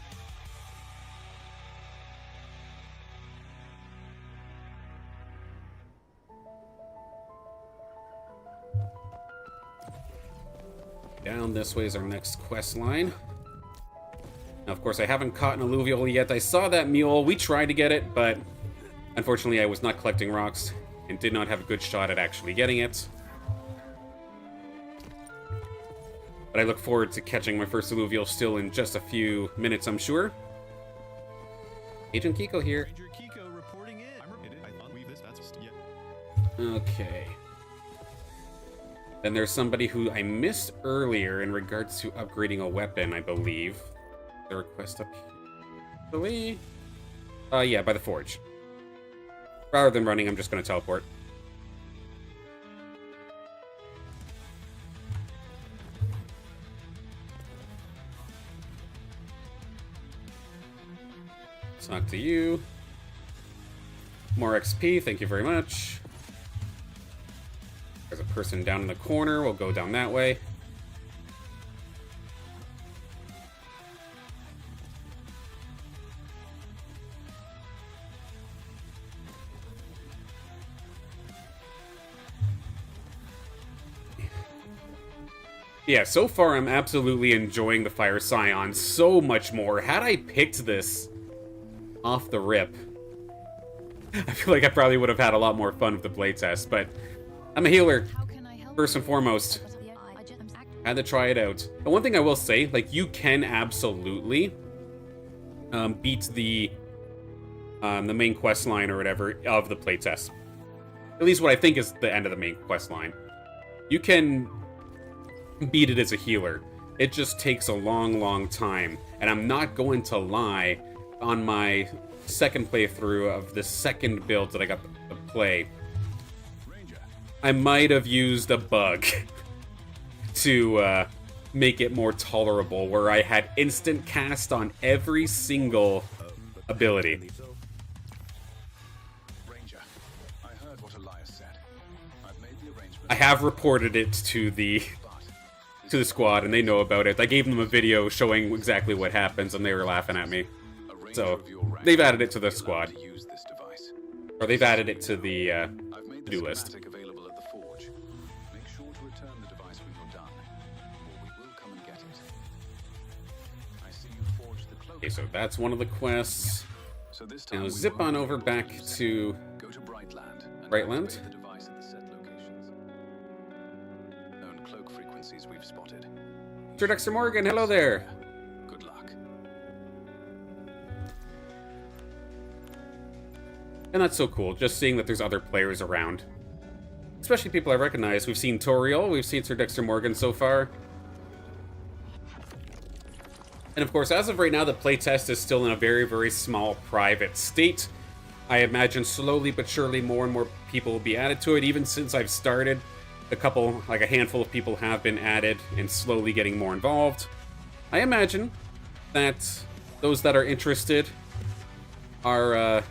Down this way is our next quest line. Now, of course, I haven't caught an alluvial yet. I saw that mule. We tried to get it, but unfortunately I was not collecting rocks and did not have a good shot at actually getting it. But I look forward to catching my first alluvial still in just a few minutes, I'm sure. Agent Kiko here. Ranger Kiko reporting in. Okay. Then there's somebody who I missed earlier in regards to upgrading a weapon, I believe. The request up here. Yeah, by the forge. Rather than running, I'm just going to teleport. Talk to you. More XP, thank you very much. There's a person down in the corner, we'll go down that way. Yeah, so far I'm absolutely enjoying the Fire Psion so much more. Had I picked this off the rip, I feel like I probably would have had a lot more fun with the playtest, but I'm a healer, first and foremost. I had to try it out. And one thing I will say, like, you can absolutely beat the main quest line or whatever of the playtest. At least what I think is the end of the main quest line. You can beat it as a healer. It just takes a long, long time. And I'm not going to lie, on my second playthrough of the second build that I got to play, I might have used a bug to make it more tolerable, where I had instant cast on every single ability. I have reported it to the squad, and they know about it. I gave them a video showing exactly what happens, and they were laughing at me. So, they've added it to the squad. Or they've added it to the to-do list. Okay, so that's one of the quests. Now zip on over back to Brightland. Sir Dexter Morgan, hello there. And that's so cool, just seeing that there's other players around. especially people I recognize. We've seen Toriel, we've seen Sir Dexter Morgan so far. And of course, as of right now, the playtest is still in a very, very small private state. I imagine slowly but surely more and more people will be added to it. Even since I've started, a handful of people have been added and slowly getting more involved. I imagine that those that are interested will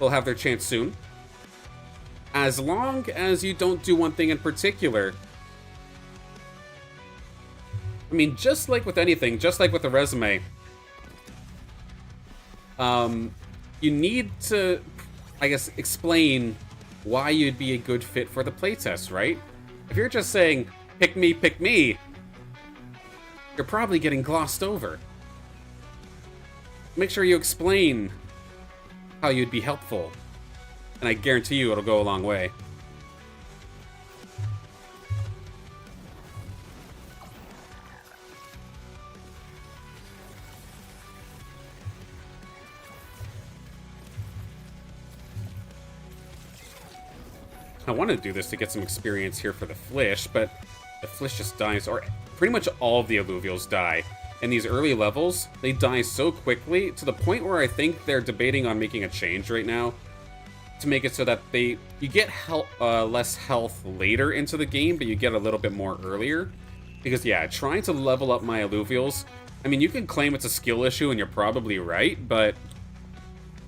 have their chance soon. As long as you don't do one thing in particular. I mean, just like with anything, just like with a resume, you need to, I guess, explain why you'd be a good fit for the playtest, right? If you're just saying, pick me, you're probably getting glossed over. Make sure you explain how you'd be helpful, and I guarantee you it'll go a long way. I want to do this to get some experience here for the Flish, but the Flish just dies, or pretty much all of the Alluvials die. In these early levels, they die so quickly, to the point where I think they're debating on making a change right now to make it so that you get less health later into the game, but you get a little bit more earlier. Because yeah, trying to level up my Alluvials, I mean, you can claim it's a skill issue, and you're probably right, but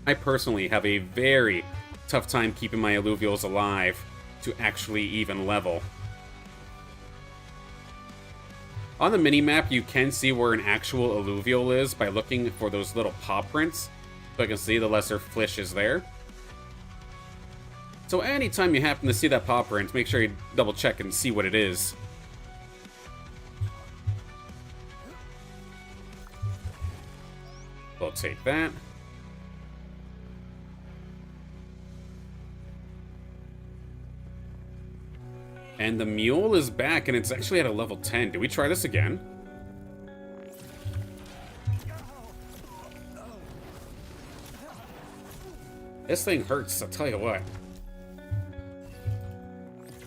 I personally have a very tough time keeping my Alluvials alive to actually even level. On the minimap, you can see where an actual Alluvial is by looking for those little paw prints. So I can see the lesser Flish is there. So anytime you happen to see that paw print, make sure you double check and see what it is. We'll take that. And the mule is back, and it's actually at a level 10. Do we try this again? This thing hurts, I'll tell you what.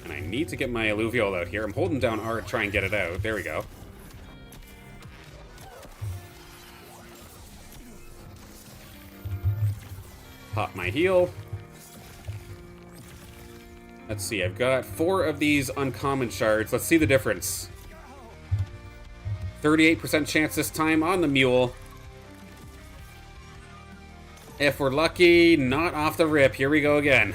And I need to get my Alluvial out here. I'm holding down R to try and get it out. There we go. Pop my heal. Let's see, I've got 4 of these uncommon shards. Let's see the difference. 38% chance this time on the mule. If we're lucky, not off the rip. Here we go again.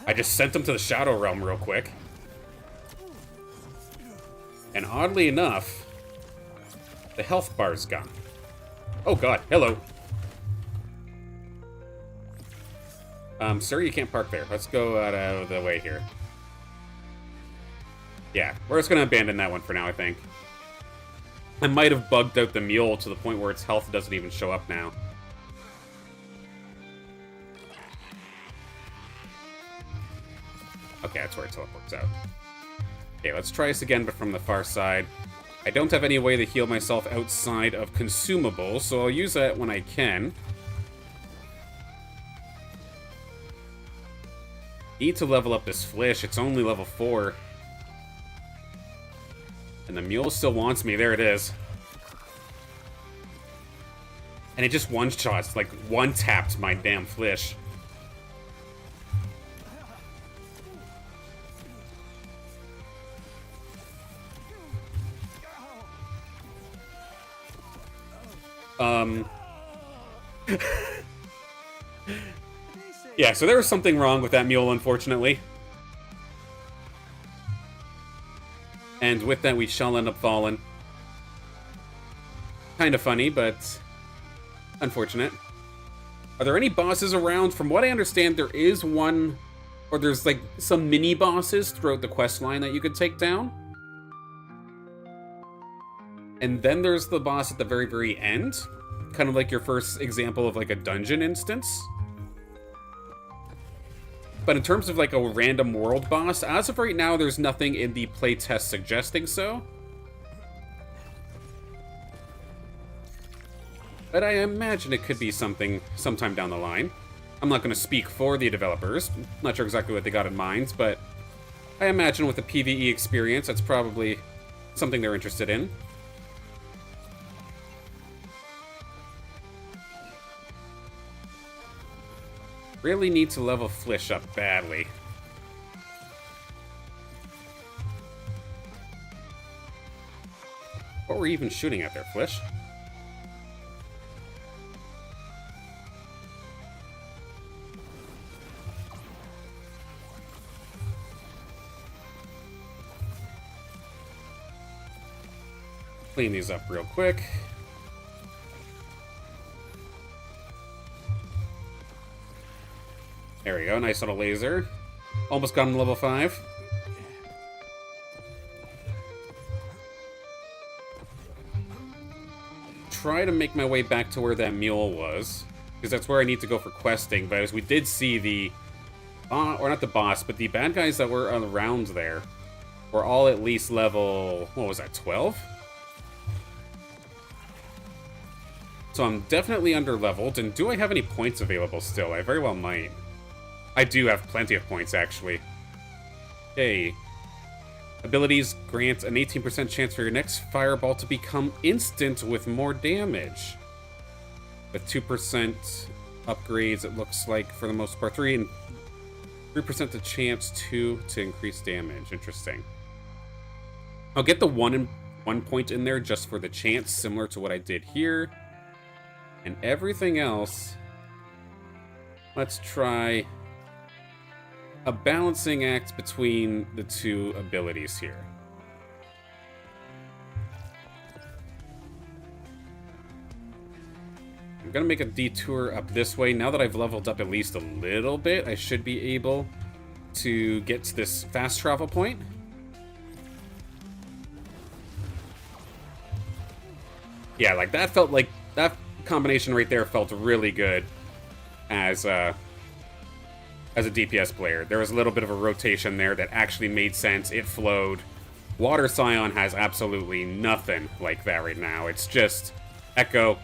I just sent him to the Shadow Realm real quick. And oddly enough, the health bar's gone. Oh god, hello. Sir, you can't park there. Let's go out of the way here. Yeah, we're just gonna abandon that one for now, I think. I might have bugged out the mule to the point where its health doesn't even show up now. Okay, that's where it teleports out. Okay, let's try this again, but from the far side. I don't have any way to heal myself outside of consumables, so I'll use that when I can. Need to level up this Flish. It's only level 4. And the mule still wants me. There it is. And it just one-shots, like one-taps my damn Flish. Yeah, so there was something wrong with that mule, unfortunately. And with that, we shall end up falling. Kind of funny, but unfortunate. Are there any bosses around? From what I understand, there is one, or there's like some mini bosses throughout the quest line that you could take down. And then there's the boss at the very, very end. Kind of like your first example of like a dungeon instance. But in terms of like a random world boss, as of right now, there's nothing in the playtest suggesting so. But I imagine it could be something sometime down the line. I'm not going to speak for the developers. I'm not sure exactly what they got in mind, but I imagine with the PvE experience, that's probably something they're interested in. Really need to level Flish up badly. What were you even shooting at there, Flish? Clean these up real quick. There we go, nice little laser. Almost got him to level 5. Try to make my way back to where that mule was, because that's where I need to go for questing, but as we did see the... or not the boss, but the bad guys that were around there were all at least level... what was that, 12? So I'm definitely under-leveled, and do I have any points available still? I very well might. I do have plenty of points, actually. Okay. Abilities grant an 18% chance for your next fireball to become instant with more damage. With 2% upgrades, it looks like, for the most part. 3% the chance to increase damage. Interesting. I'll get the 1 point in there just for the chance, similar to what I did here. And everything else, let's try a balancing act between the two abilities here. I'm gonna make a detour up this way. Now that I've leveled up at least a little bit, I should be able to get to this fast travel point. Yeah, like that felt like... that combination right there felt really good as a DPS player. There was a little bit of a rotation there that actually made sense. It flowed. Water Psion has absolutely nothing like that right now. It's just Echo,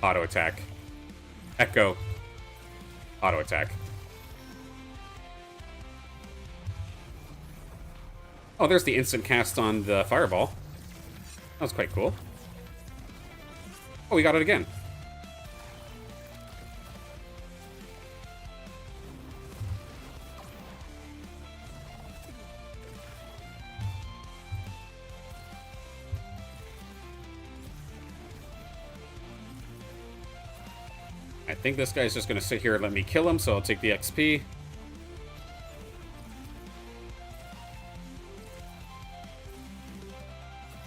auto attack, Echo, auto attack. Oh, there's the instant cast on the fireball. That was quite cool. Oh, we got it again. I think this guy's just going to sit here and let me kill him, so I'll take the XP.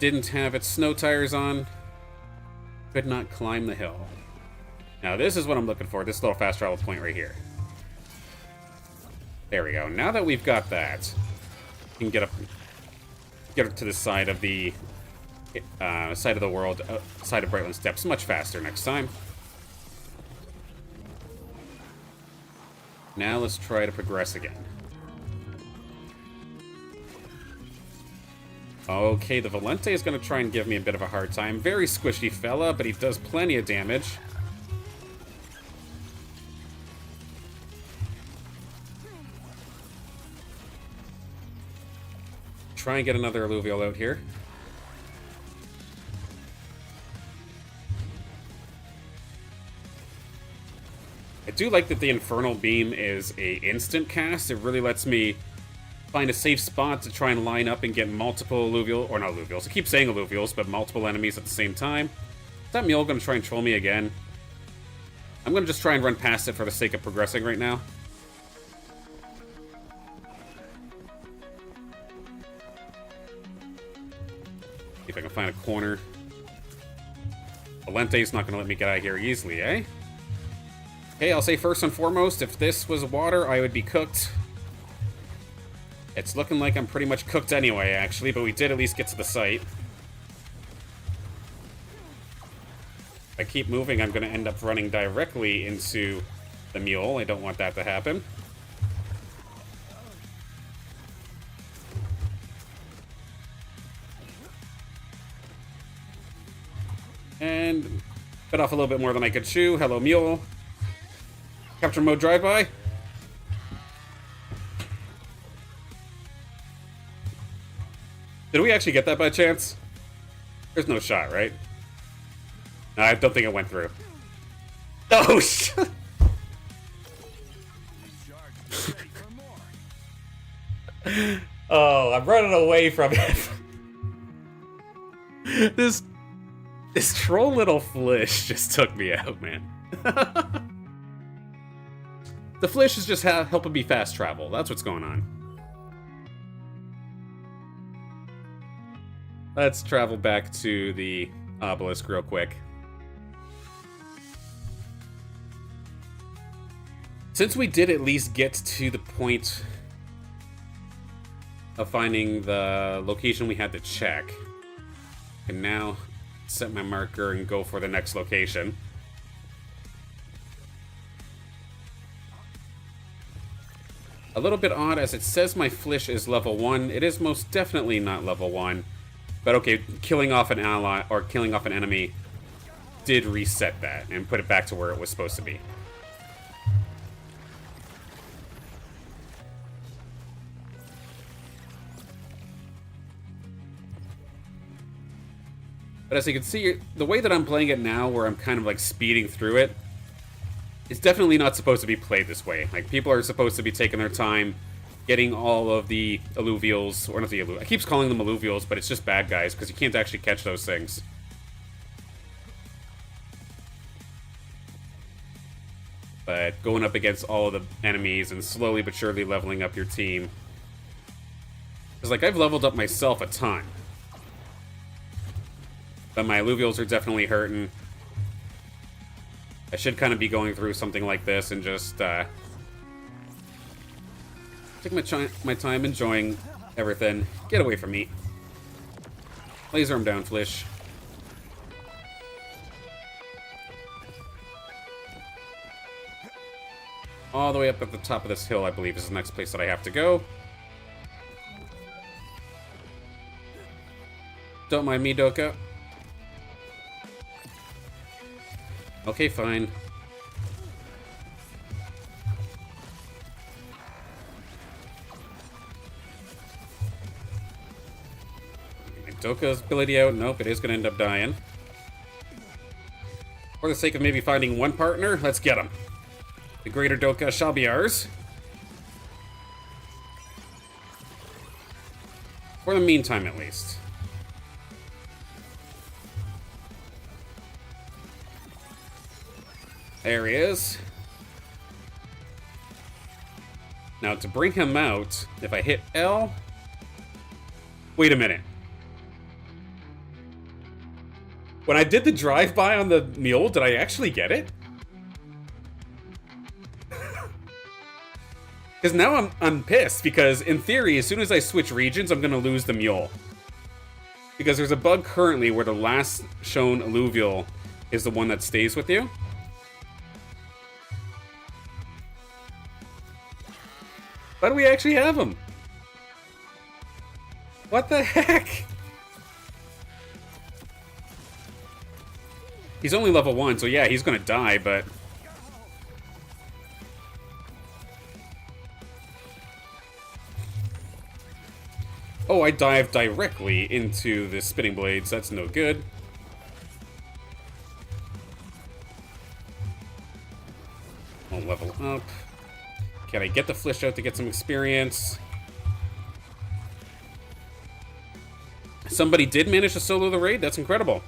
Didn't have its snow tires on. Could not climb the hill. Now this is what I'm looking for, this little fast travel point right here. There we go. Now that we've got that, we can get up to the side of the world, side of Brightland Steps much faster next time. Now let's try to progress again. Okay, the Valente is going to try and give me a bit of a hard time. Very squishy fella, but he does plenty of damage. Try and get another Alluvial out here. I do like that the Infernal Beam is a instant cast. It really lets me find a safe spot to try and line up and get multiple Alluvial, or not Alluvials, I keep saying Alluvials, but multiple enemies at the same time. Is that mule going to try and troll me again? I'm going to just try and run past it for the sake of progressing right now. See if I can find a corner. Valente's not going to let me get out of here easily, eh? Okay, I'll say first and foremost, if this was water, I would be cooked. It's looking like I'm pretty much cooked anyway, actually, but we did at least get to the site. If I keep moving, I'm going to end up running directly into the mule. I don't want that to happen. And bit off a little bit more than I could chew. Hello, mule. Capture mode drive-by. Did we actually get that by chance? There's no shot, right? No, I don't think it went through. Oh, shit! Oh, I'm running away from it. This troll little Flish just took me out, man. The Flish is just helping me fast travel. That's what's going on. Let's travel back to the Obelisk real quick. Since we did at least get to the point of finding the location we had to check, I can now set my marker and go for the next location. A little bit odd, as it says my Flish is level 1. It is most definitely not level 1. But okay, killing off an ally, or killing off an enemy, did reset that and put it back to where it was supposed to be. But as you can see, the way that I'm playing it now, where I'm kind of like speeding through it, it's definitely not supposed to be played this way. Like, people are supposed to be taking their time, getting all of the alluvials, or not the alluvials, I keep calling them alluvials, but it's just bad guys, because you can't actually catch those things. But going up against all of the enemies and slowly but surely leveling up your team. Because, like, I've leveled up myself a ton. But my alluvials are definitely hurting. I should kind of be going through something like this and just take my time enjoying everything. Get away from me. Laser him down, Flish. All the way up at the top of this hill, I believe, is the next place that I have to go. Don't mind me, Doka. Okay, fine. Doka's ability out. Nope, it is going to end up dying. For the sake of maybe finding one partner, let's get him. The greater Doka shall be ours. For the meantime, at least. There he is. Now, to bring him out, if I hit L... Wait a minute. When I did the drive-by on the mule, did I actually get it? Because now I'm pissed, because in theory, as soon as I switch regions, I'm going to lose the mule. Because there's a bug currently where the last shown alluvial is the one that stays with you. Why do we actually have him? What the heck? He's only level 1, so yeah, he's gonna die, but... Oh, I dived directly into the spinning blades. That's no good. Won't level up. Can I get the Flish out to get some experience? Somebody did manage to solo the raid? That's incredible.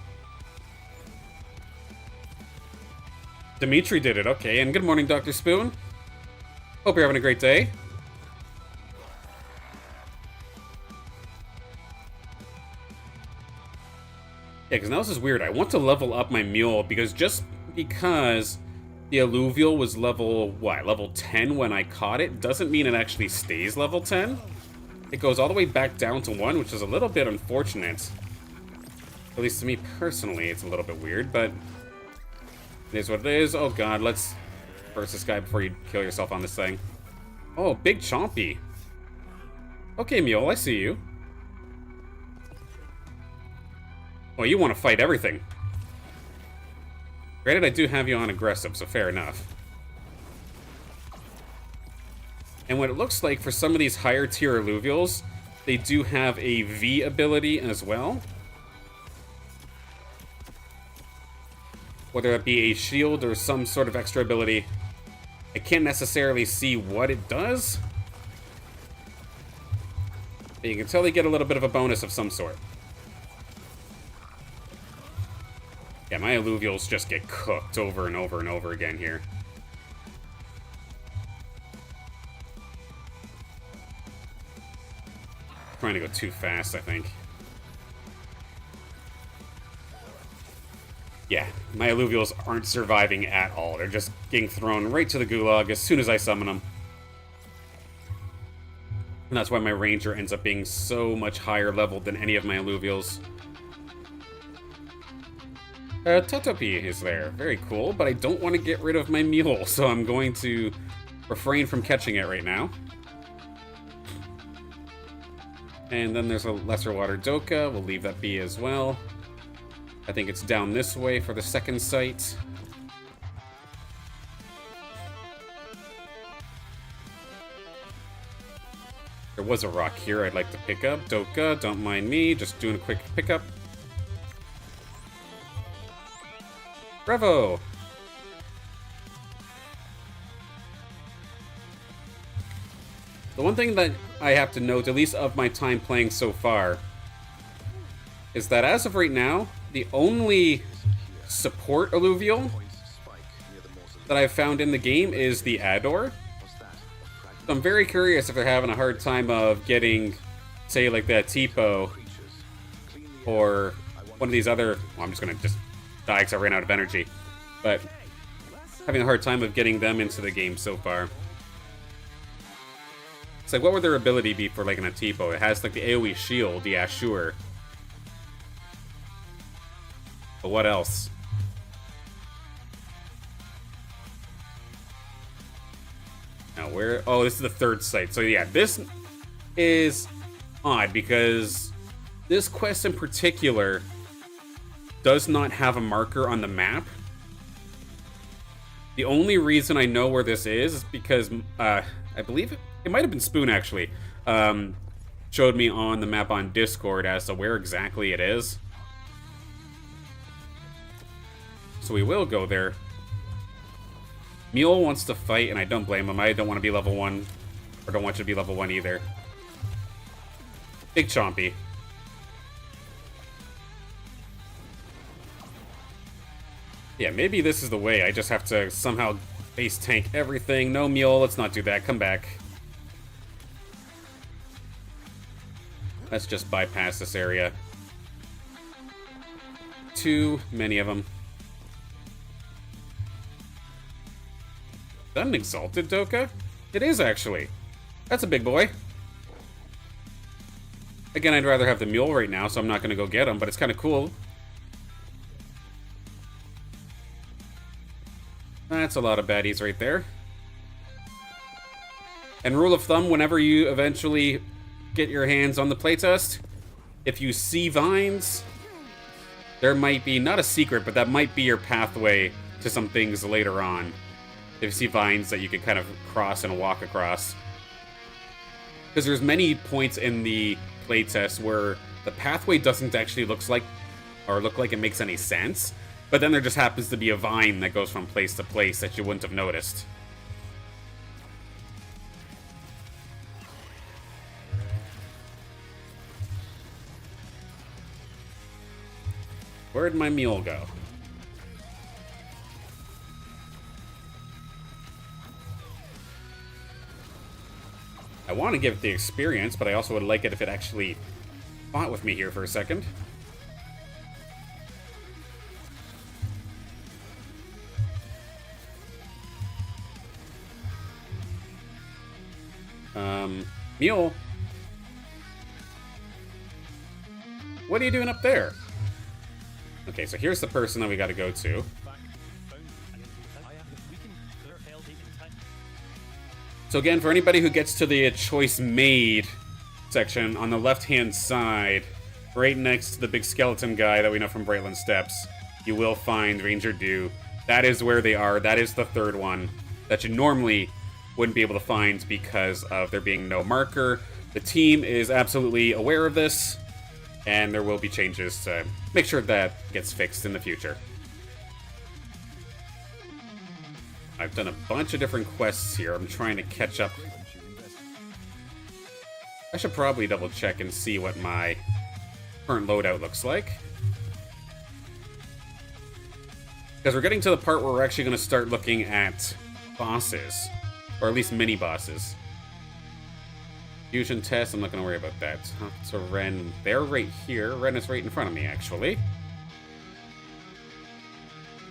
Dimitri did it, okay. And good morning, Dr. Spoon. Hope you're having a great day. Yeah, because now this is weird. I want to level up my mule because the alluvial was level, what, level 10 when I caught it, doesn't mean it actually stays level 10. It goes all the way back down to 1, which is a little bit unfortunate. At least to me personally, it's a little bit weird, but it is what it is. Oh god, let's burst this guy before you kill yourself on this thing. Oh, big chompy. Okay, mule, I see you. Oh, you want to fight everything. Granted, I do have you on aggressive, so fair enough. And what it looks like for some of these higher tier alluvials, they do have a V ability as well. Whether it be a shield or some sort of extra ability. I can't necessarily see what it does. But you can tell they get a little bit of a bonus of some sort. Yeah, my alluvials just get cooked over and over and over again here. Trying to go too fast, I think. Yeah, my alluvials aren't surviving at all. They're just getting thrown right to the gulag as soon as I summon them. And that's why my ranger ends up being so much higher leveled than any of my alluvials. Totopi is there. Very cool, but I don't want to get rid of my mule, so I'm going to refrain from catching it right now. And then there's a lesser water doka. We'll leave that be as well. I think it's down this way for the second site. There was a rock here I'd like to pick up. Doka, don't mind me. Just doing a quick pickup. Bravo! The one thing that I have to note, at least of my time playing so far, is that as of right now, the only support alluvial that I've found in the game is the Ador. So I'm very curious if they're having a hard time of getting, say, like the Tipo, or one of these other... Well, I'm just going to die because I ran out of energy. But having a hard time of getting them into the game so far. It's like, what would their ability be for, like, an Atipo? It has, like, the AoE shield, yeah, sure. But what else? Now, where... Oh, this is the third site. So, yeah, this is odd, because this quest in particular does not have a marker on the map. The only reason I know where this is because, I believe it might have been Spoon, actually, showed me on the map on Discord as to where exactly it is. So we will go there. Mule wants to fight, and I don't blame him. I don't want to be level 1, or don't want you to be level 1 either. Big Chompy. Yeah, maybe this is the way. I just have to somehow base tank everything. No, Mule, let's not do that. Come back. Let's just bypass this area. Too many of them. Is that an Exalted Doka? It is, actually. That's a big boy. Again, I'd rather have the Mule right now, so I'm not going to go get him, but it's kind of cool. That's a lot of baddies right there. And rule of thumb, whenever you eventually get your hands on the playtest, if you see vines, there might be, not a secret, but that might be your pathway to some things later on. If you see vines that you can kind of cross and walk across. Because there's many points in the playtest where the pathway doesn't actually look like it makes any sense. But then there just happens to be a vine that goes from place to place that you wouldn't have noticed. Where'd my mule go? I want to give it the experience, but I also would like it if it actually fought with me here for a second. Mule? What are you doing up there? Okay, so here's the person that we gotta go to. So again, for anybody who gets to the choice made section on the left-hand side, right next to the big skeleton guy that we know from Brightland Steps, you will find Ranger Dew. That is where they are. That is the third one that you normally wouldn't be able to find because of there being no marker. The team is absolutely aware of this, and there will be changes to make sure that gets fixed in the future. I've done a bunch of different quests here. I'm trying to catch up. I should probably double check and see what my current loadout looks like. Because we're getting to the part where we're actually going to start looking at bosses. Or at least mini-bosses. Fusion test, I'm not going to worry about that. Talk to Ren. They're right here. Ren is right in front of me, actually.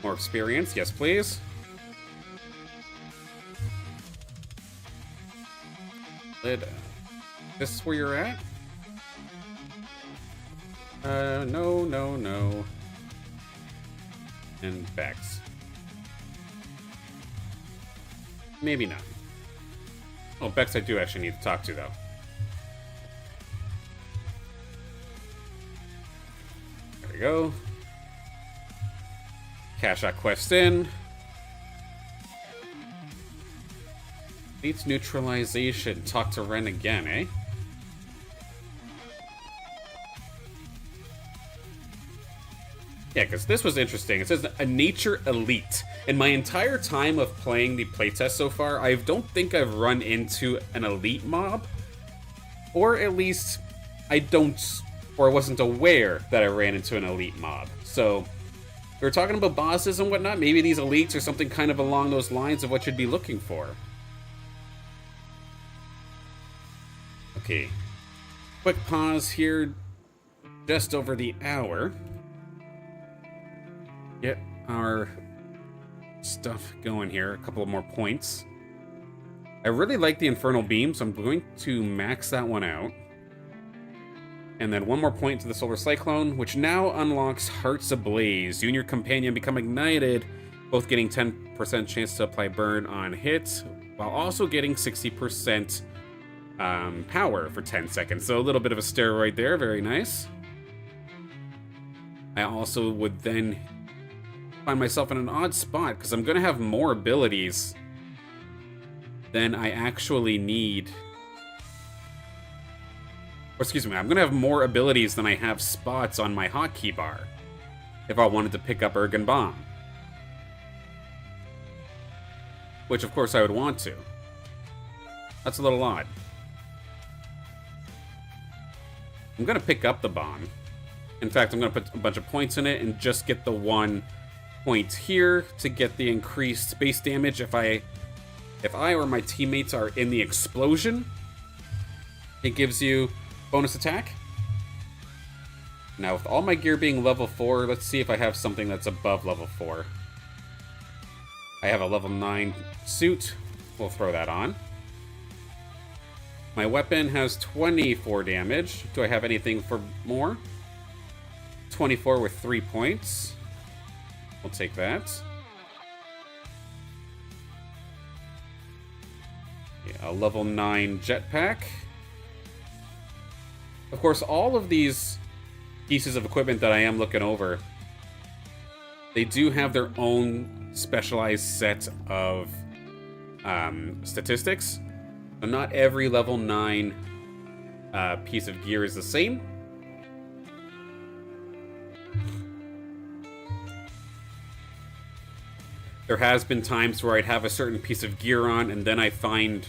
More experience, yes please. This is where you're at? No. And Bex. Maybe not. Oh, Bex I do actually need to talk to, though. There we go. Cash that quest in. Beats neutralization. Talk to Ren again, eh? Yeah, because this was interesting. It says a nature elite. In my entire time of playing the playtest so far, I don't think I've run into an elite mob. Or at least, I wasn't aware that I ran into an elite mob. So, we were talking about bosses and whatnot. Maybe these elites are something kind of along those lines of what you'd be looking for. Okay. Quick pause here. Just over the hour. Get our stuff going here. A couple of more points. I really like the Infernal Beam, so I'm going to max that one out. And then one more point to the Solar Cyclone, which now unlocks Hearts Ablaze. You and your companion become ignited, both getting 10% chance to apply burn on hit, while also getting 60% power for 10 seconds. So a little bit of a steroid there, very nice. I also would then find myself in an odd spot, because I'm going to have more abilities than I actually need. Or excuse me, I'm going to have more abilities than I have spots on my hotkey bar if I wanted to pick up Ergon Bomb. Which, of course, I would want to. That's a little odd. I'm going to pick up the bomb. In fact, I'm going to put a bunch of points in it and just get the 1 point here to get the increased base damage if I or my teammates are in the explosion. It gives you bonus attack. Now, with all my gear being level 4, let's see if I have something that's above level 4. I have a level 9 suit. We'll throw that on. My weapon has 24 damage. Do I have anything for more? 24 with 3 points. We'll take that. Yeah, a level 9 jetpack. Of course, all of these pieces of equipment that I am looking over, they do have their own specialized set of statistics. So not every level 9 piece of gear is the same. There has been times where I'd have a certain piece of gear on, and then I find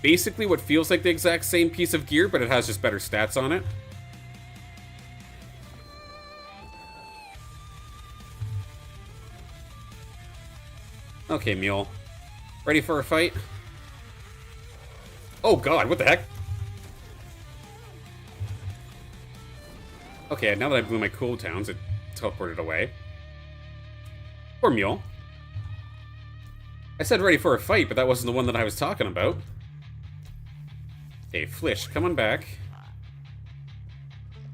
basically what feels like the exact same piece of gear, but it has just better stats on it. Okay, Mule. Ready for a fight? Oh god, what the heck? Okay, now that I blew my cooldowns, it teleported away. Poor Mule. I said ready for a fight, but that wasn't the one that I was talking about. Okay, Flish, come on back.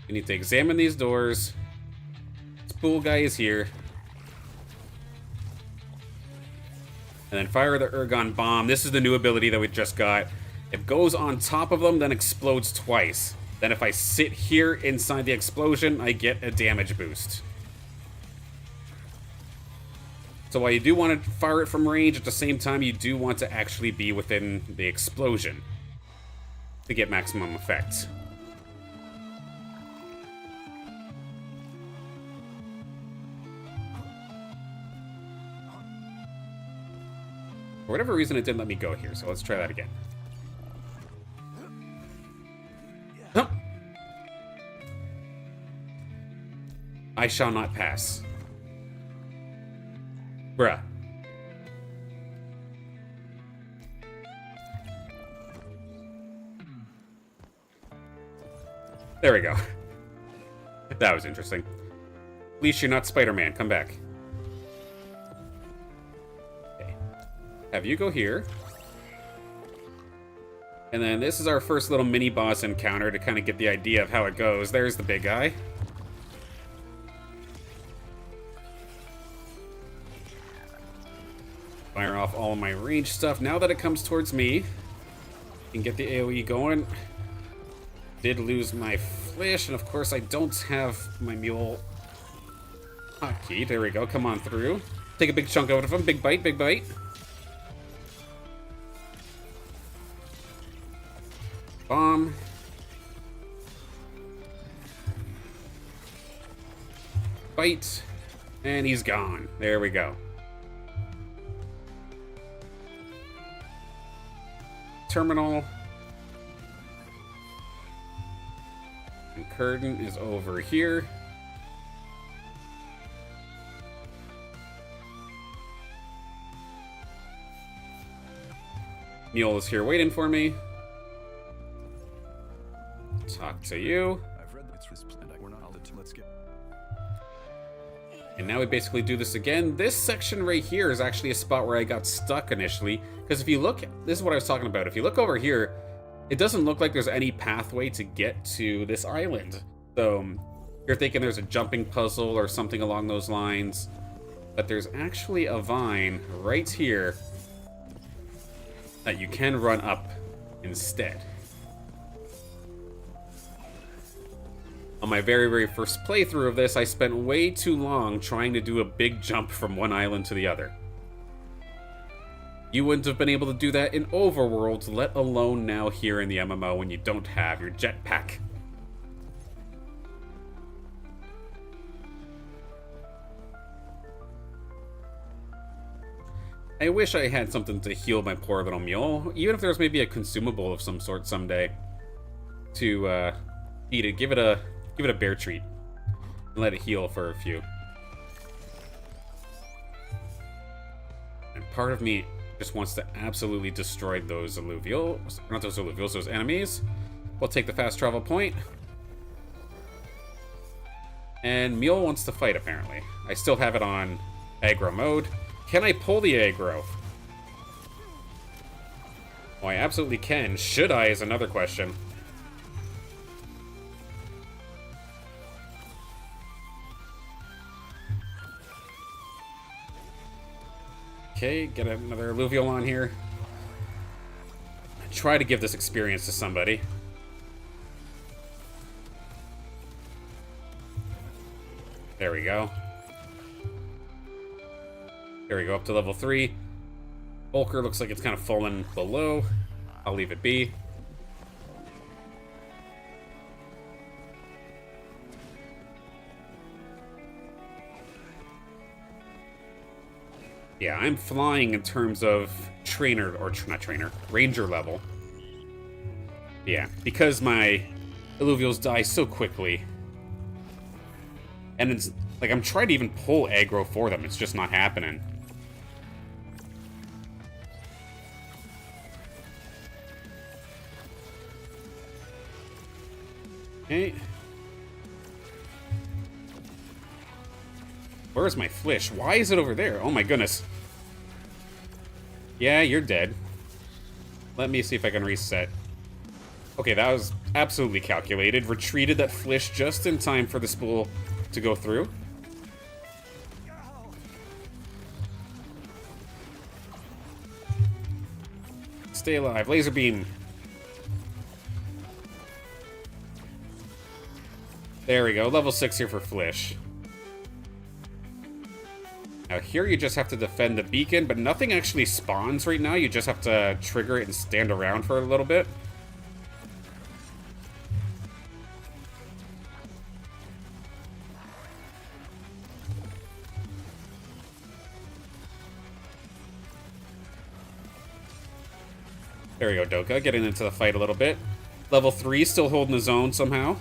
We need to examine these doors. This pool guy is here. And then fire the Ergon Bomb. This is the new ability that we just got. It goes on top of them, then explodes twice. Then if I sit here inside the explosion, I get a damage boost. So while you do want to fire it from range, at the same time you do want to actually be within the explosion to get maximum effect. For whatever reason, it didn't let me go here, so let's try that again. Oh. I shall not pass. Bruh. There we go. That was interesting. At least you're not Spider-Man. Come back. Okay. Have you go here. And then this is our first little mini-boss encounter to kind of get the idea of how it goes. There's the big guy. Fire off all of my range stuff. Now that it comes towards me, I can get the AoE going. Did lose my flesh, and of course I don't have my mule hotkey. There we go. Come on through. Take a big chunk out of him. Big bite, big bite. Bomb. Bite. And he's gone. There we go. Terminal. And Curtain is over here. Mule is here waiting for me. Talk to you. I've read it's resplendent. We're not let's get. And now we basically do this again. This section right here is actually a spot where I got stuck initially. Because if you look, this is what I was talking about. If you look over here, it doesn't look like there's any pathway to get to this island. So you're thinking there's a jumping puzzle or something along those lines. But there's actually a vine right here that you can run up instead. On my very, very first playthrough of this, I spent way too long trying to do a big jump from one island to the other. You wouldn't have been able to do that in Overworld, let alone now here in the MMO when you don't have your jetpack. I wish I had something to heal my poor little mule, even if there was maybe a consumable of some sort someday to eat it. Give it a bear treat and let it heal for a few. And part of me just wants to absolutely destroy those alluvials, not those alluvials, those enemies. We'll take the fast travel point. And Mule wants to fight, apparently. I still have it on aggro mode. Can I pull the aggro? Oh, I absolutely can. Should I is another question. Okay, get another alluvial on here. Try to give this experience to somebody. There we go. There we go, up to level 3. Bulker looks like it's kind of fallen below. I'll leave it be. Yeah, I'm flying in terms of trainer, or not trainer, ranger level. Yeah, because my alluvials die so quickly. And it's like I'm trying to even pull aggro for them, it's just not happening. Okay. Where's my flesh? Why is it over there? Oh my goodness. Yeah, you're dead. Let me see if I can reset. Okay, that was absolutely calculated. Retreated that flesh just in time for the spool to go through. Stay alive. Laser beam. There we go. Level 6 here for flesh. Now here you just have to defend the beacon, but nothing actually spawns right now. You just have to trigger it and stand around for a little bit. There we go, Doka, getting into the fight a little bit. Level 3, still holding his own somehow.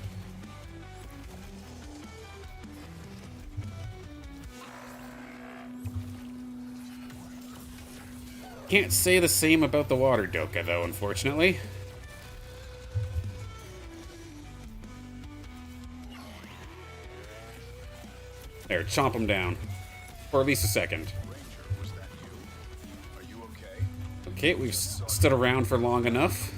Can't say the same about the Water Doka, though, unfortunately. There, chomp him down. For at least a second. Okay, we've stood around for long enough.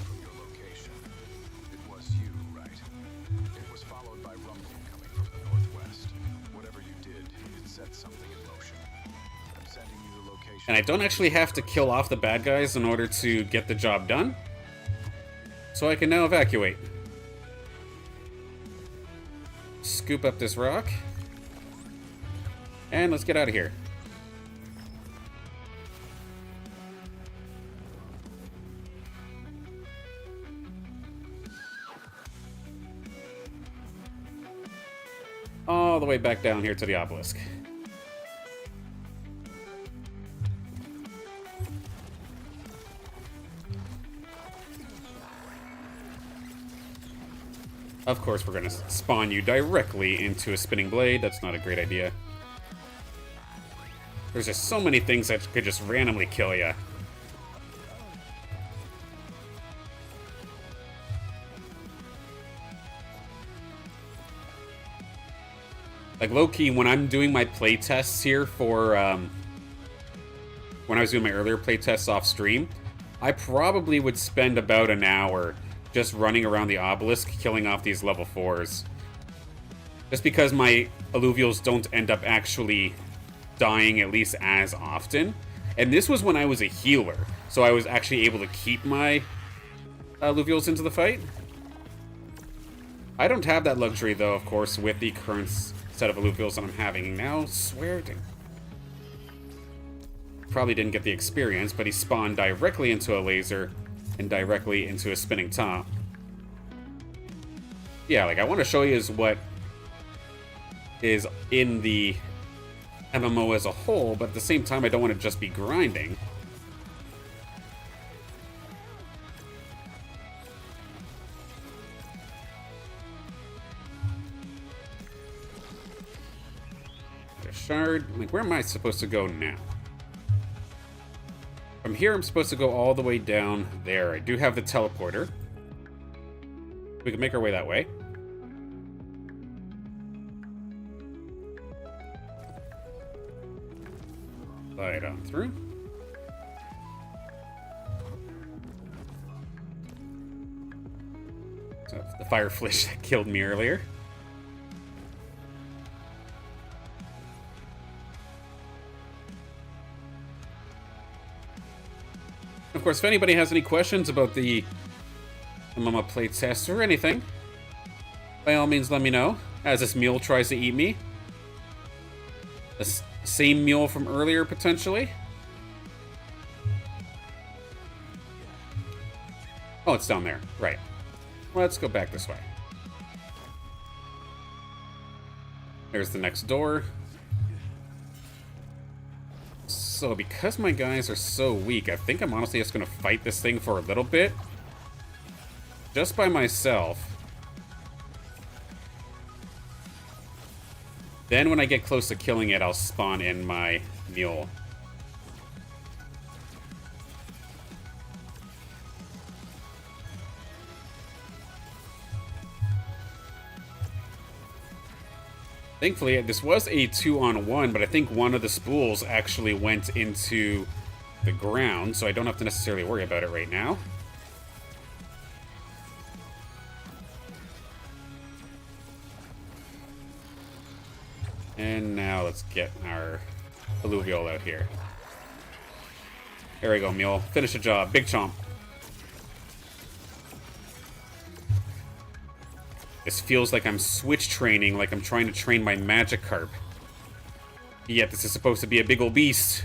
And I don't actually have to kill off the bad guys in order to get the job done. So I can now evacuate. Scoop up this rock. And let's get out of here. All the way back down here to the Obelisk. Of course, we're going to spawn you directly into a spinning blade. That's not a great idea. There's just so many things that could just randomly kill you. Like, low-key, when I'm doing my playtests here for, when I was doing my earlier playtests off stream, I probably would spend about an hour just running around the Obelisk, killing off these level 4s. Just because my Illuvials don't end up actually dying at least as often. And this was when I was a healer, so I was actually able to keep my Illuvials into the fight. I don't have that luxury, though, of course, with the current set of Illuvials that I'm having now. Swear to... Probably didn't get the experience, but he spawned directly into a laser and directly into a spinning top. Yeah, like, I want to show you is what is in the MMO as a whole, but at the same time, I don't want to just be grinding. A shard. Like, where am I supposed to go now? From here, I'm supposed to go all the way down there. I do have the teleporter. We can make our way that way. Slide on through. So the fire flish that killed me earlier. Of course, if anybody has any questions about the MMO playtest or anything, by all means let me know, as this mule tries to eat me. The same mule from earlier, potentially. Oh, it's down there. Right. Let's go back this way. There's the next door. So, because my guys are so weak, I think I'm honestly just going to fight this thing for a little bit. Just by myself. Then when I get close to killing it, I'll spawn in my mule. Thankfully, this was a 2-on-1, but I think one of the spools actually went into the ground, so I don't have to necessarily worry about it right now. And now let's get our Alluvial out here. There we go, mule. Finish the job. Big chomp. This feels like I'm switch training, like I'm trying to train my Magikarp. Yet this is supposed to be a big ol' beast.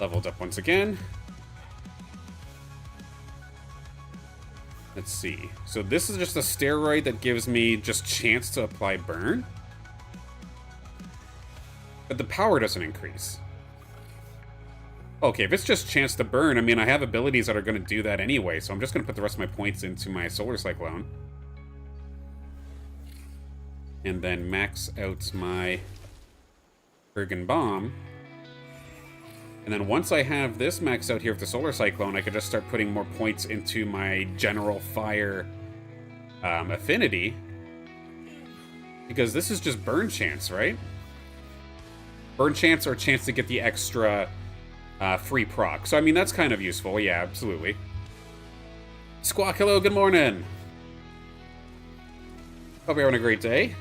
Leveled up once again. Let's see. So this is just a steroid that gives me just chance to apply burn. But the power doesn't increase. Okay, if it's just chance to burn, I mean, I have abilities that are going to do that anyway, so I'm just going to put the rest of my points into my Solar Cyclone. And then max out my friggin' bomb. And then once I have this maxed out here with the Solar Cyclone, I can just start putting more points into my general fire affinity. Because this is just burn chance, right? Burn chance or chance to get the extra free proc. So, I mean, that's kind of useful. Yeah, absolutely. Squawk, hello, good morning. Hope you're having a great day.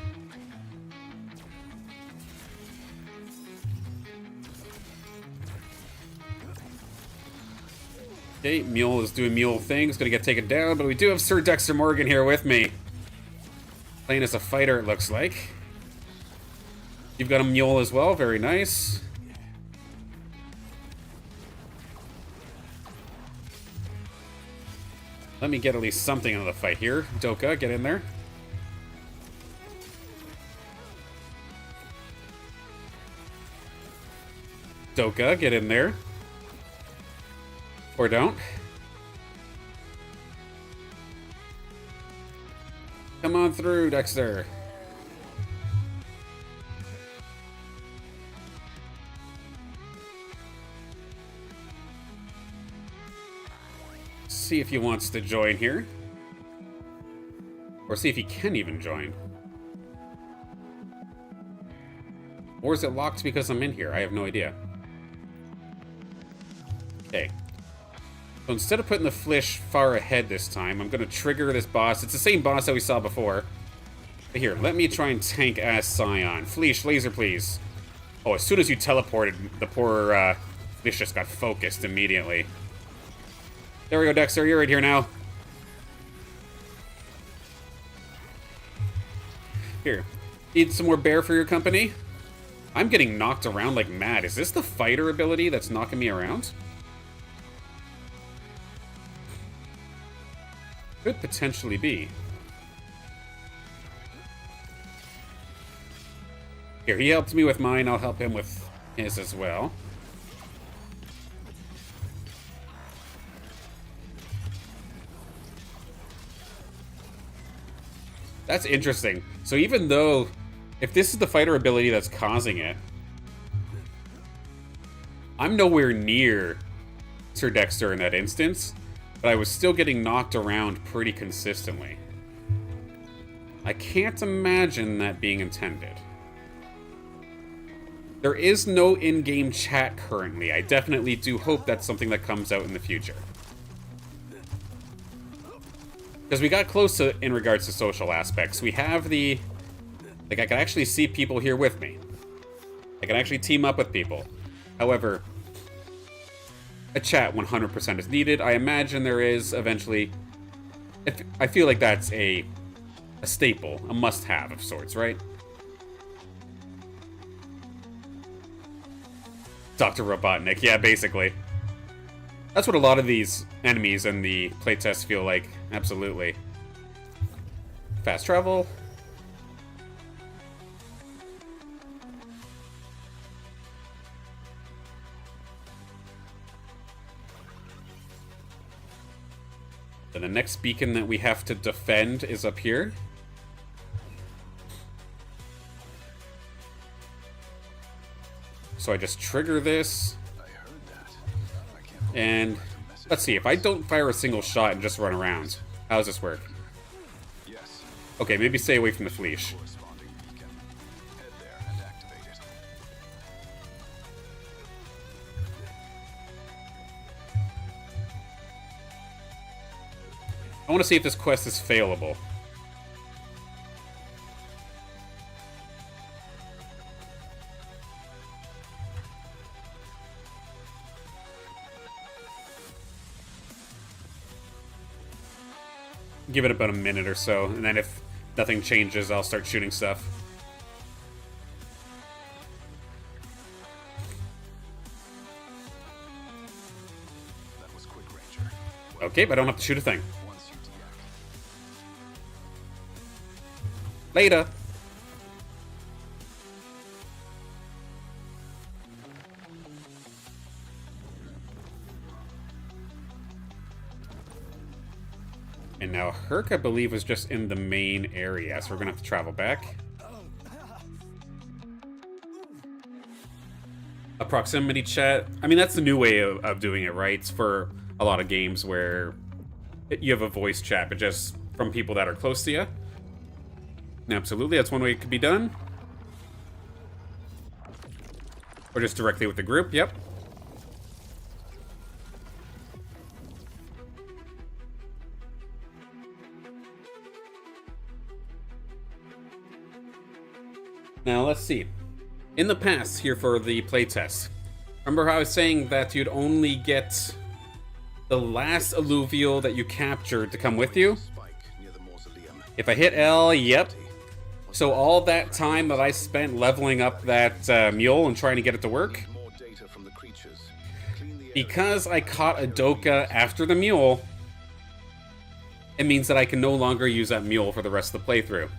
Okay, Mule is doing Mule things, gonna get taken down, but we do have Sir Dexter Morgan here with me. Playing as a fighter, it looks like. You've got a Mule as well, very nice. Let me get at least something out of the fight here. Doka, get in there. Doka, get in there. Or don't. Come on through, Dexter. See if he wants to join here. Or see if he can even join. Or is it locked because I'm in here? I have no idea. Okay. So instead of putting the Flish far ahead this time, I'm going to trigger this boss. It's the same boss that we saw before. But here, let me try and tank as Scion. Fleesh, laser, please. Oh, as soon as you teleported, the poor Flish just got focused immediately. There we go, Dexter. You're right here now. Here. Need some more bear for your company? I'm getting knocked around like mad. Is this the fighter ability that's knocking me around? Could potentially be. Here, he helped me with mine. I'll help him with his as well. That's interesting. So even though, if this is the fighter ability that's causing it, I'm nowhere near Sir Dexter in that instance, but I was still getting knocked around pretty consistently. I can't imagine that being intended. There is no in-game chat currently. I definitely do hope that's something that comes out in the future. Because we got close to, in regards to social aspects. We have the... Like, I can actually see people here with me. I can actually team up with people. However, a chat 100% is needed. I imagine there is eventually... I feel like that's a staple, a must-have of sorts, right? Dr. Robotnik, yeah, basically. That's what a lot of these enemies in the playtest feel like. Absolutely. Fast travel. And the next beacon that we have to defend is up here. So I just trigger this. And let's see, if I don't fire a single shot and just run around, how does this work? Okay, maybe stay away from the Fleesh. I want to see if this quest is failable. Give it about a minute or so, and then if nothing changes, I'll start shooting stuff. Okay, but I don't have to shoot a thing. Later. And now Herc, I believe, was just in the main area, so we're gonna have to travel back. A proximity chat. I mean, that's the new way of doing it, right? It's for a lot of games where you have a voice chat, but just from people that are close to you. Absolutely, that's one way it could be done. Or just directly with the group, yep. Now, let's see. In the past, here for the playtest, remember how I was saying that you'd only get the last alluvial that you captured to come with you? If I hit L, yep. So all that time that I spent leveling up that mule and trying to get it to work, because I caught a Doka after the mule, it means that I can no longer use that mule for the rest of the playthrough.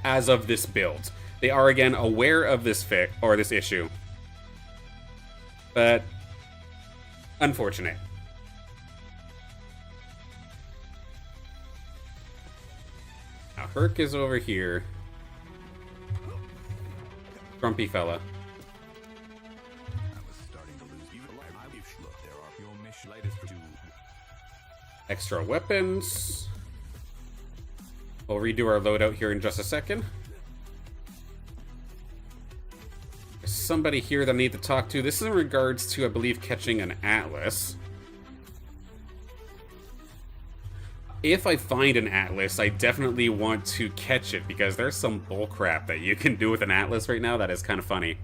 As of this build. They are again aware of this this issue. But unfortunate. Now Herc is over here. Grumpy fella. Extra weapons. We'll redo our loadout here in just a second. There's somebody here that I need to talk to. This is in regards to, I believe, catching an Atlas. If I find an Atlas, I definitely want to catch it, because there's some bullcrap that you can do with an Atlas right now that is kind of funny.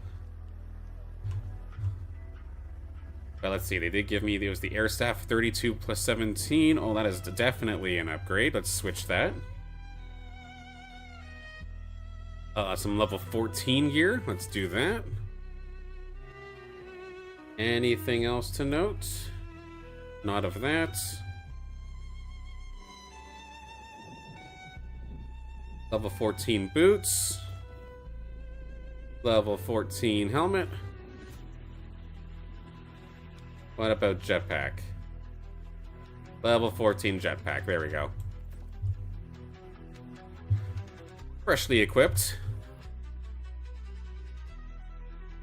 But let's see, they did give me, it was the Air Staff 32 plus 17. Oh, that is definitely an upgrade. Let's switch that. Some level 14 gear. Let's do that. Anything else to note? Not of that. Level 14 boots. Level 14 helmet. What about jetpack? Level 14 jetpack. There we go. Freshly equipped.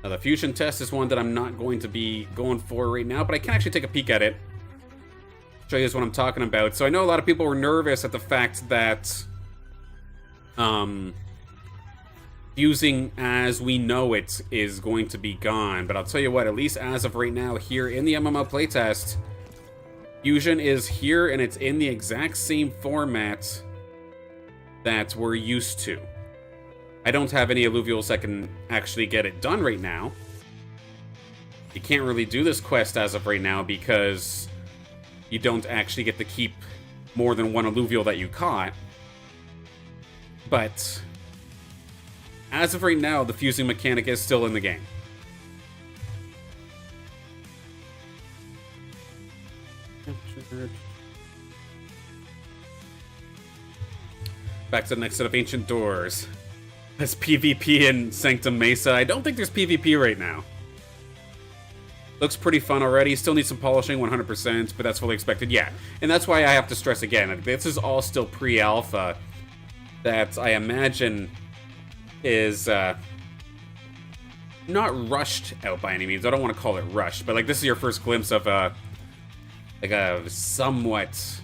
Now, the fusion test is one that I'm not going to be going for right now, but I can actually take a peek at it. Show you what I'm talking about. So I know a lot of people were nervous at the fact that fusing as we know it is going to be gone, but I'll tell you what, at least as of right now here in the MMO playtest, fusion is here and it's in the exact same format that we're used to. I don't have any alluvials that can actually get it done right now. You can't really do this quest as of right now because you don't actually get to keep more than one alluvial that you caught. But as of right now, the fusing mechanic is still in the game. Back to the next set of ancient doors. There's PvP in Sanctum Mesa. I don't think there's PvP right now. Looks pretty fun already. Still needs some polishing, 100%, but that's fully expected. Yeah, and that's why I have to stress again. This is all still pre-alpha. That I imagine is not rushed out by any means. I don't want to call it rushed, but like this is your first glimpse of a somewhat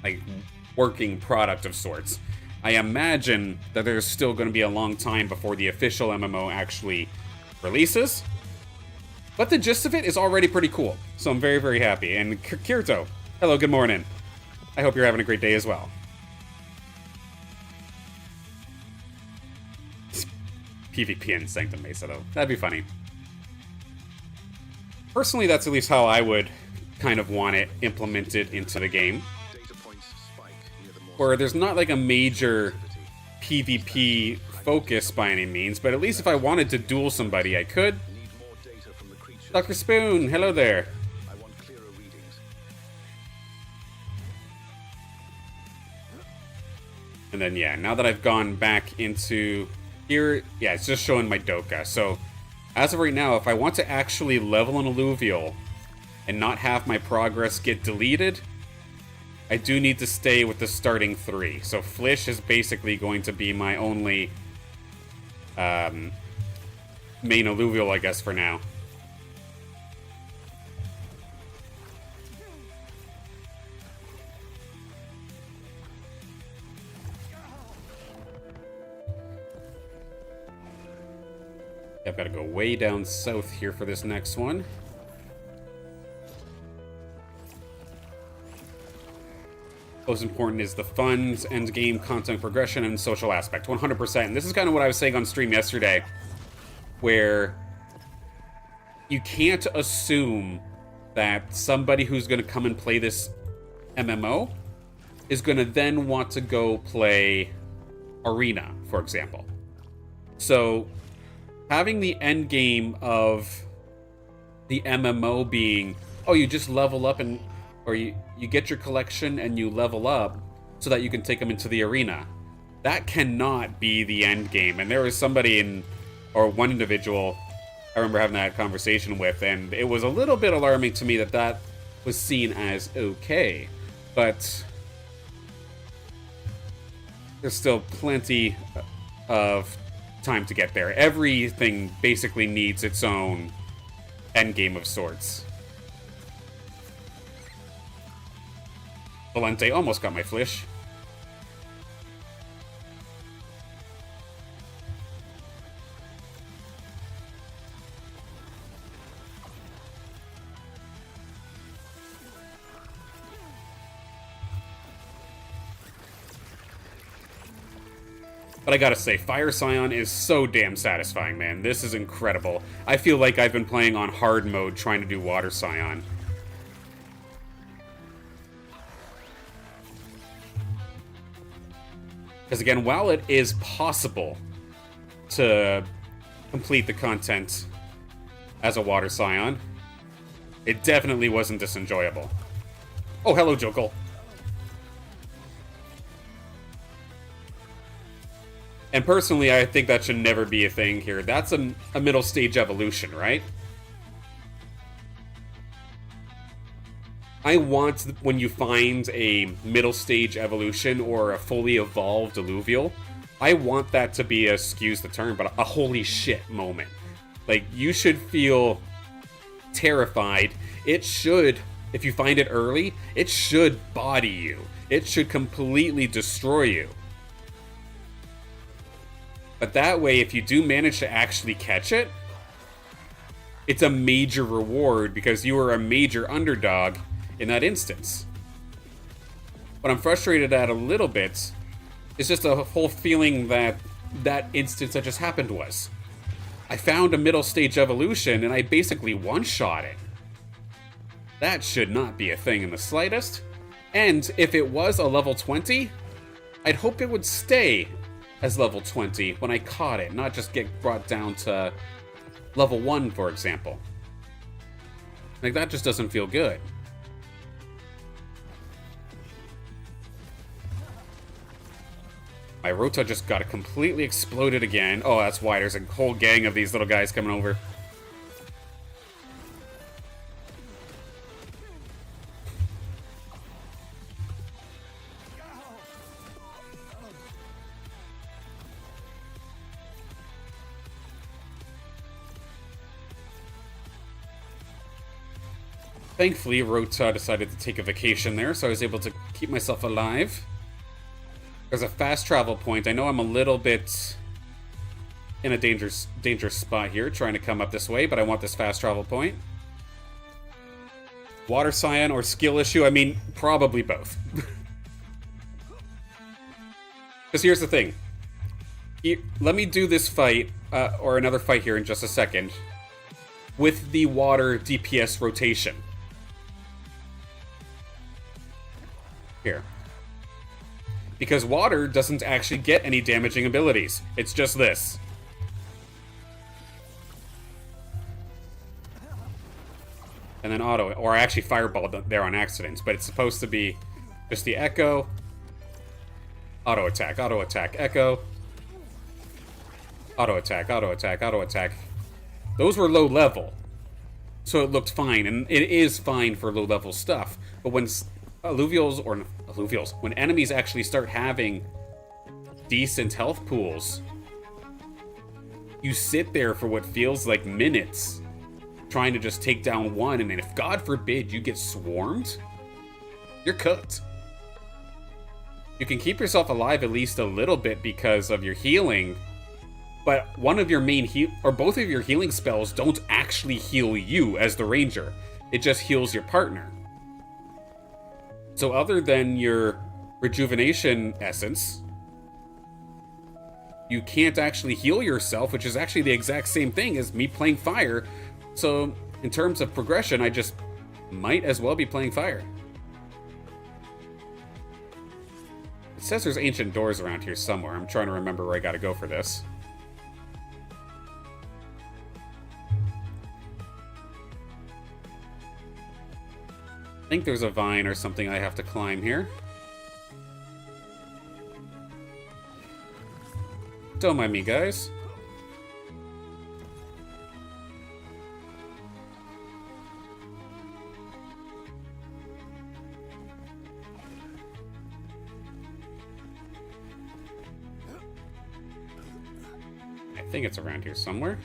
like working product of sorts. I imagine that there's still going to be a long time before the official MMO actually releases. But the gist of it is already pretty cool. So I'm very, very happy. And Kirito, hello, good morning. I hope you're having a great day as well. PvP in Sanctum Mesa, though. That'd be funny. Personally, that's at least how I would kind of want it implemented into the game. Where there's not like a major PvP focus by any means, but at least if I wanted to duel somebody, I could. Dr. Spoon, hello there. And then, yeah, now that I've gone back into here, yeah, it's just showing my Doka. So, as of right now, if I want to actually level an Alluvial and not have my progress get deleted, I do need to stay with the starting 3. So, Flish is basically going to be my only main Alluvial, I guess, for now. I've got to go way down south here for this next one. Most important is the fun, end game, content progression, and social aspect. 100%. And this is kind of what I was saying on stream yesterday, where you can't assume that somebody who's going to come and play this MMO is going to then want to go play Arena, for example. So having the end game of the MMO being, oh, you just level up and, or you get your collection and you level up so that you can take them into the arena. That cannot be the end game. And there was somebody in, or one individual I remember having that conversation with, and it was a little bit alarming to me that that was seen as okay. But there's still plenty of time to get there. Everything basically needs its own endgame of sorts. Valente almost got my Flish. But I gotta say, Fire Psion is so damn satisfying, man. This is incredible. I feel like I've been playing on hard mode trying to do Water Psion. Because again, while it is possible to complete the content as a Water Psion, it definitely wasn't this enjoyable. Oh, hello, Jokal. And personally, I think that should never be a thing here. That's a middle stage evolution, right? I want, when you find a middle stage evolution or a fully evolved Alluvial, I want that to be, excuse the term, but a holy shit moment. Like, you should feel terrified. It should, if you find it early, it should body you. It should completely destroy you. But that way, if you do manage to actually catch it, it's a major reward because you are a major underdog in that instance. What I'm frustrated at a little bit is just a whole feeling that that instance that just happened was. I found a middle stage evolution and I basically one-shot it. That should not be a thing in the slightest. And if it was a level 20, I'd hope it would stay as level 20 when I caught it, not just get brought down to level 1, for example. Like, that just doesn't feel good. My Rota just got completely exploded again. Oh, that's why there's a whole gang of these little guys coming over. Thankfully, Rota decided to take a vacation there, so I was able to keep myself alive. There's a fast travel point. I know I'm a little bit in a dangerous spot here, trying to come up this way, but I want this fast travel point. Water Psion or skill issue? I mean, probably both. Because here's the thing. Let me do this fight, or another fight here in just a second, with the water DPS rotation. Here. Because water doesn't actually get any damaging abilities. It's just this. And then auto, or I actually fireballed there on accident, but it's supposed to be just the echo. Auto attack, auto attack, echo. Auto attack, auto attack, auto attack. Those were low level, so it looked fine, and it is fine for low level stuff. But when when enemies actually start having decent health pools, you sit there for what feels like minutes trying to just take down one, and if God forbid you get swarmed, you're cooked. You can keep yourself alive at least a little bit because of your healing, but one of your main or both of your healing spells don't actually heal you as the ranger. It just heals your partner. So other than your rejuvenation essence, you can't actually heal yourself, which is actually the exact same thing as me playing fire. So in terms of progression, I just might as well be playing fire. It says there's ancient doors around here somewhere. I'm trying to remember where I gotta go for this. I think there's a vine or something I have to climb here. Don't mind me, guys. I think it's around here somewhere.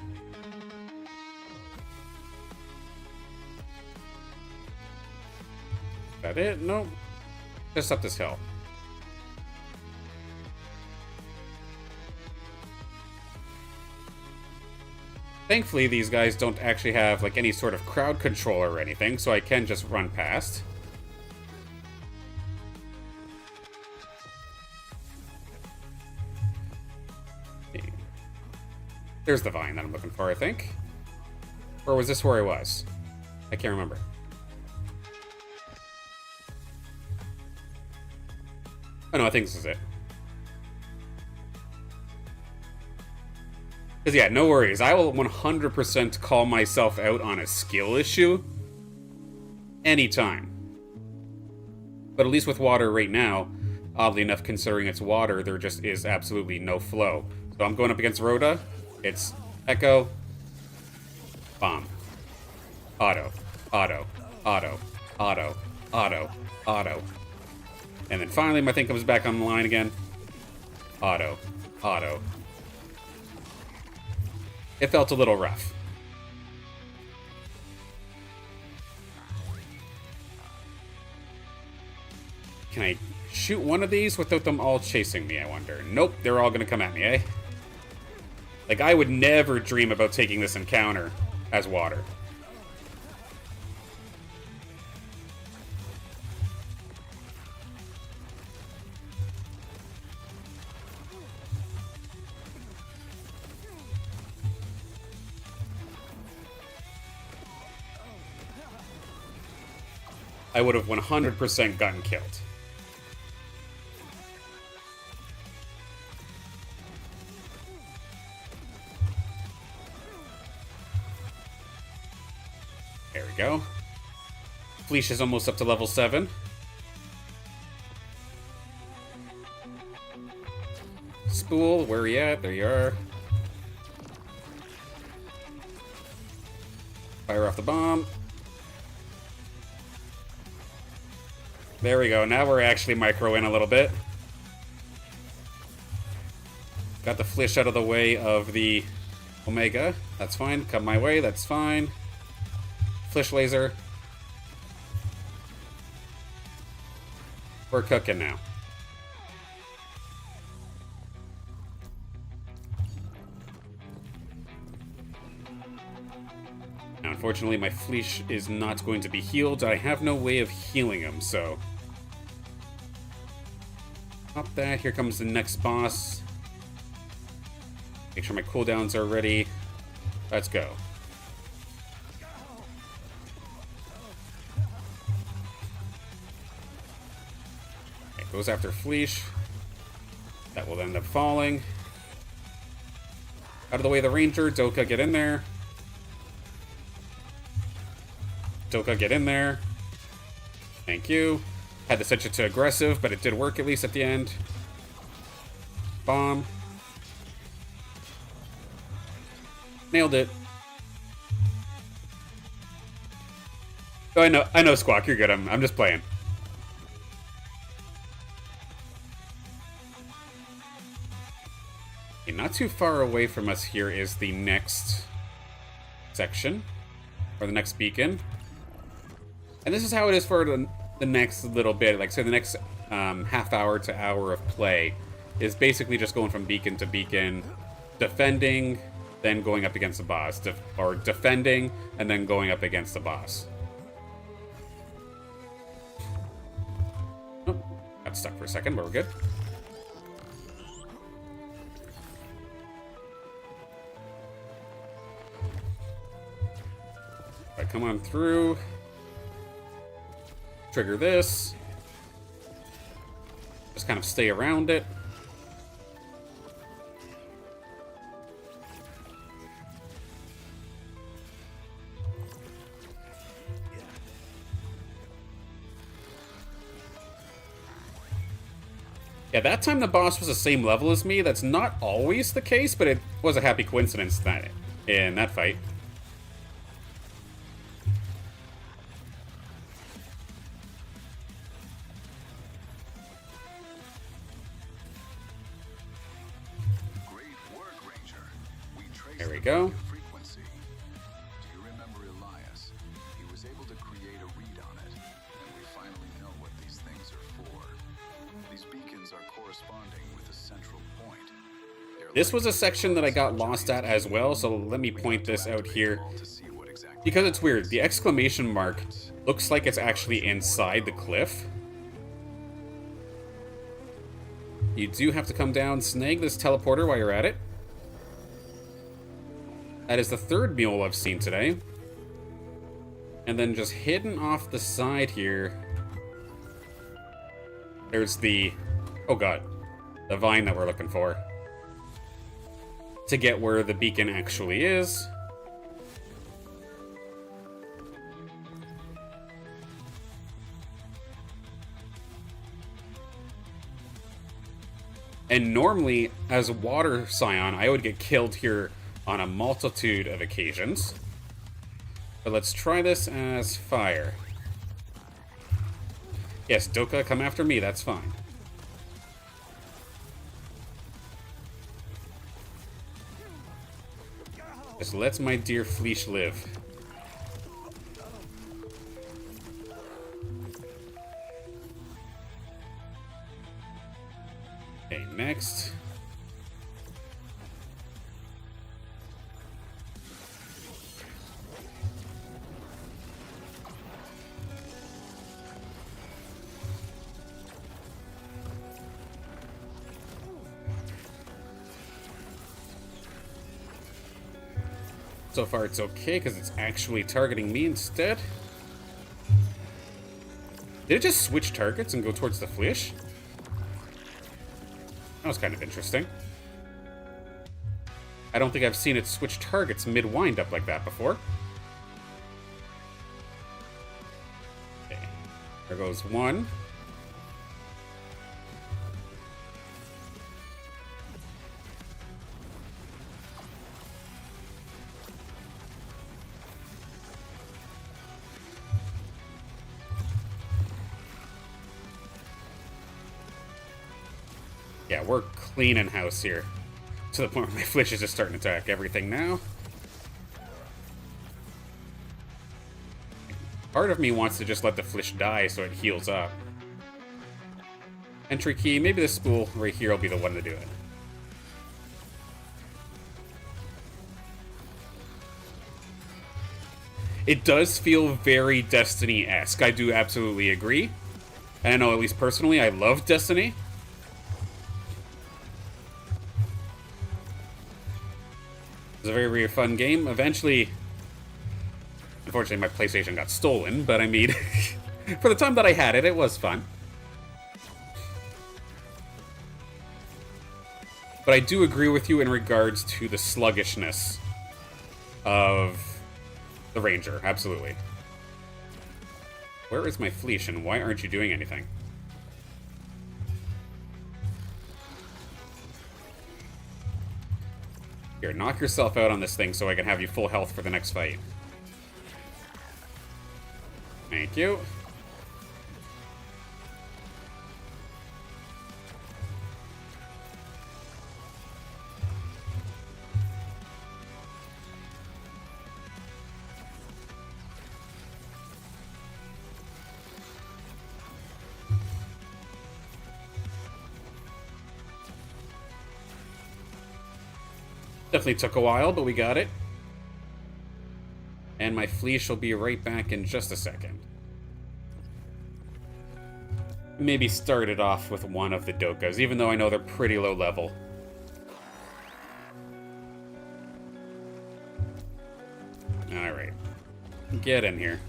Is that it? Nope. Just up this hill. Thankfully, these guys don't actually have like any sort of crowd control or anything, so I can just run past. There's the vine that I'm looking for, I think. Or was this where I was? I can't remember. Oh no, I think this is it. Because yeah, no worries. I will 100% call myself out on a skill issue anytime. But at least with water right now, oddly enough, considering it's water, there just is absolutely no flow. So I'm going up against Rhoda. It's Echo, Bomb, Auto, Auto, Auto, Auto, Auto, Auto. And then finally my thing comes back on the line again. Auto, Auto. It felt a little rough. Can I shoot one of these without them all chasing me, I wonder? Nope, they're all gonna come at me, eh? Like, I would never dream about taking this encounter as water. I would have 100% gotten killed. There we go. Fleesh is almost up to level 7. Spool, where are you at? There you are. Fire off the bomb. There we go. Now we're actually microing a little bit. Got the Fleesh out of the way of the Omega. That's fine. Come my way. That's fine. Fleesh laser. We're cooking now. Now, unfortunately, my Fleesh is not going to be healed. I have no way of healing him, so... Pop that. Here comes the next boss. Make sure my cooldowns are ready. Let's go. Okay, goes after Fleesh. That will end up falling. Out of the way of the Ranger. Doka, get in there. Doka, get in there. Thank you. Had to switch it to aggressive, but it did work at least at the end. bomb. Nailed it. Oh, I know, Squawk, you're good. I'm just playing. Okay, not too far away from us here is the next section, or the next beacon. And this is how it is for the next little bit, like, say the next half hour to hour of play is basically just going from beacon to beacon, defending, then going up against the boss, or defending, and then going up against the boss. Oh, got stuck for a second, but we're good. Alright, come on through. Trigger this. Just kind of stay around it. Yeah, that time the boss was the same level as me. That's not always the case, but it was a happy coincidence that in that fight. There we go. Do you remember Elias? He was able to create a read on it, and we finally know what these things are for. These beacons are corresponding with a central point. This was a section that I got lost at as well, so let me point this out here. Because it's weird, the exclamation mark looks like it's actually inside the cliff. You do have to come down, snag this teleporter while you're at it. That is the third mule I've seen today. And then just hidden off the side here, there's the, oh god, the vine that we're looking for. To get where the beacon actually is. And normally, as a Water Psion, I would get killed here on a multitude of occasions. But let's try this as fire. Yes, Doka, come after me, that's fine. Just let my dear Fleesh live. Okay, next. So far it's okay, because it's actually targeting me instead. Did it just switch targets and go towards the Fleesh? That was kind of interesting. I don't think I've seen it switch targets mid-wind-up like that before. Okay. There goes one. Yeah, we're cleaning house here. To the point where my Fleesh is just starting to attack everything now. Part of me wants to just let the Fleesh die so it heals up. Entry key, maybe this spool right here will be the one to do it. It does feel very Destiny-esque, I do absolutely agree. And I know, at least personally, I love Destiny. It was a very, very fun game. Eventually, unfortunately, my PlayStation got stolen, but I mean, for the time that I had it, it was fun. But I do agree with you in regards to the sluggishness of the Ranger, absolutely. Where is my Fleesh, and why aren't you doing anything? Here, knock yourself out on this thing so I can have you full health for the next fight. Thank you. Definitely took a while, but we got it. And my fleece will be right back in just a second. Maybe start it off with one of the Dokas, even though I know they're pretty low level. Alright. Get in here.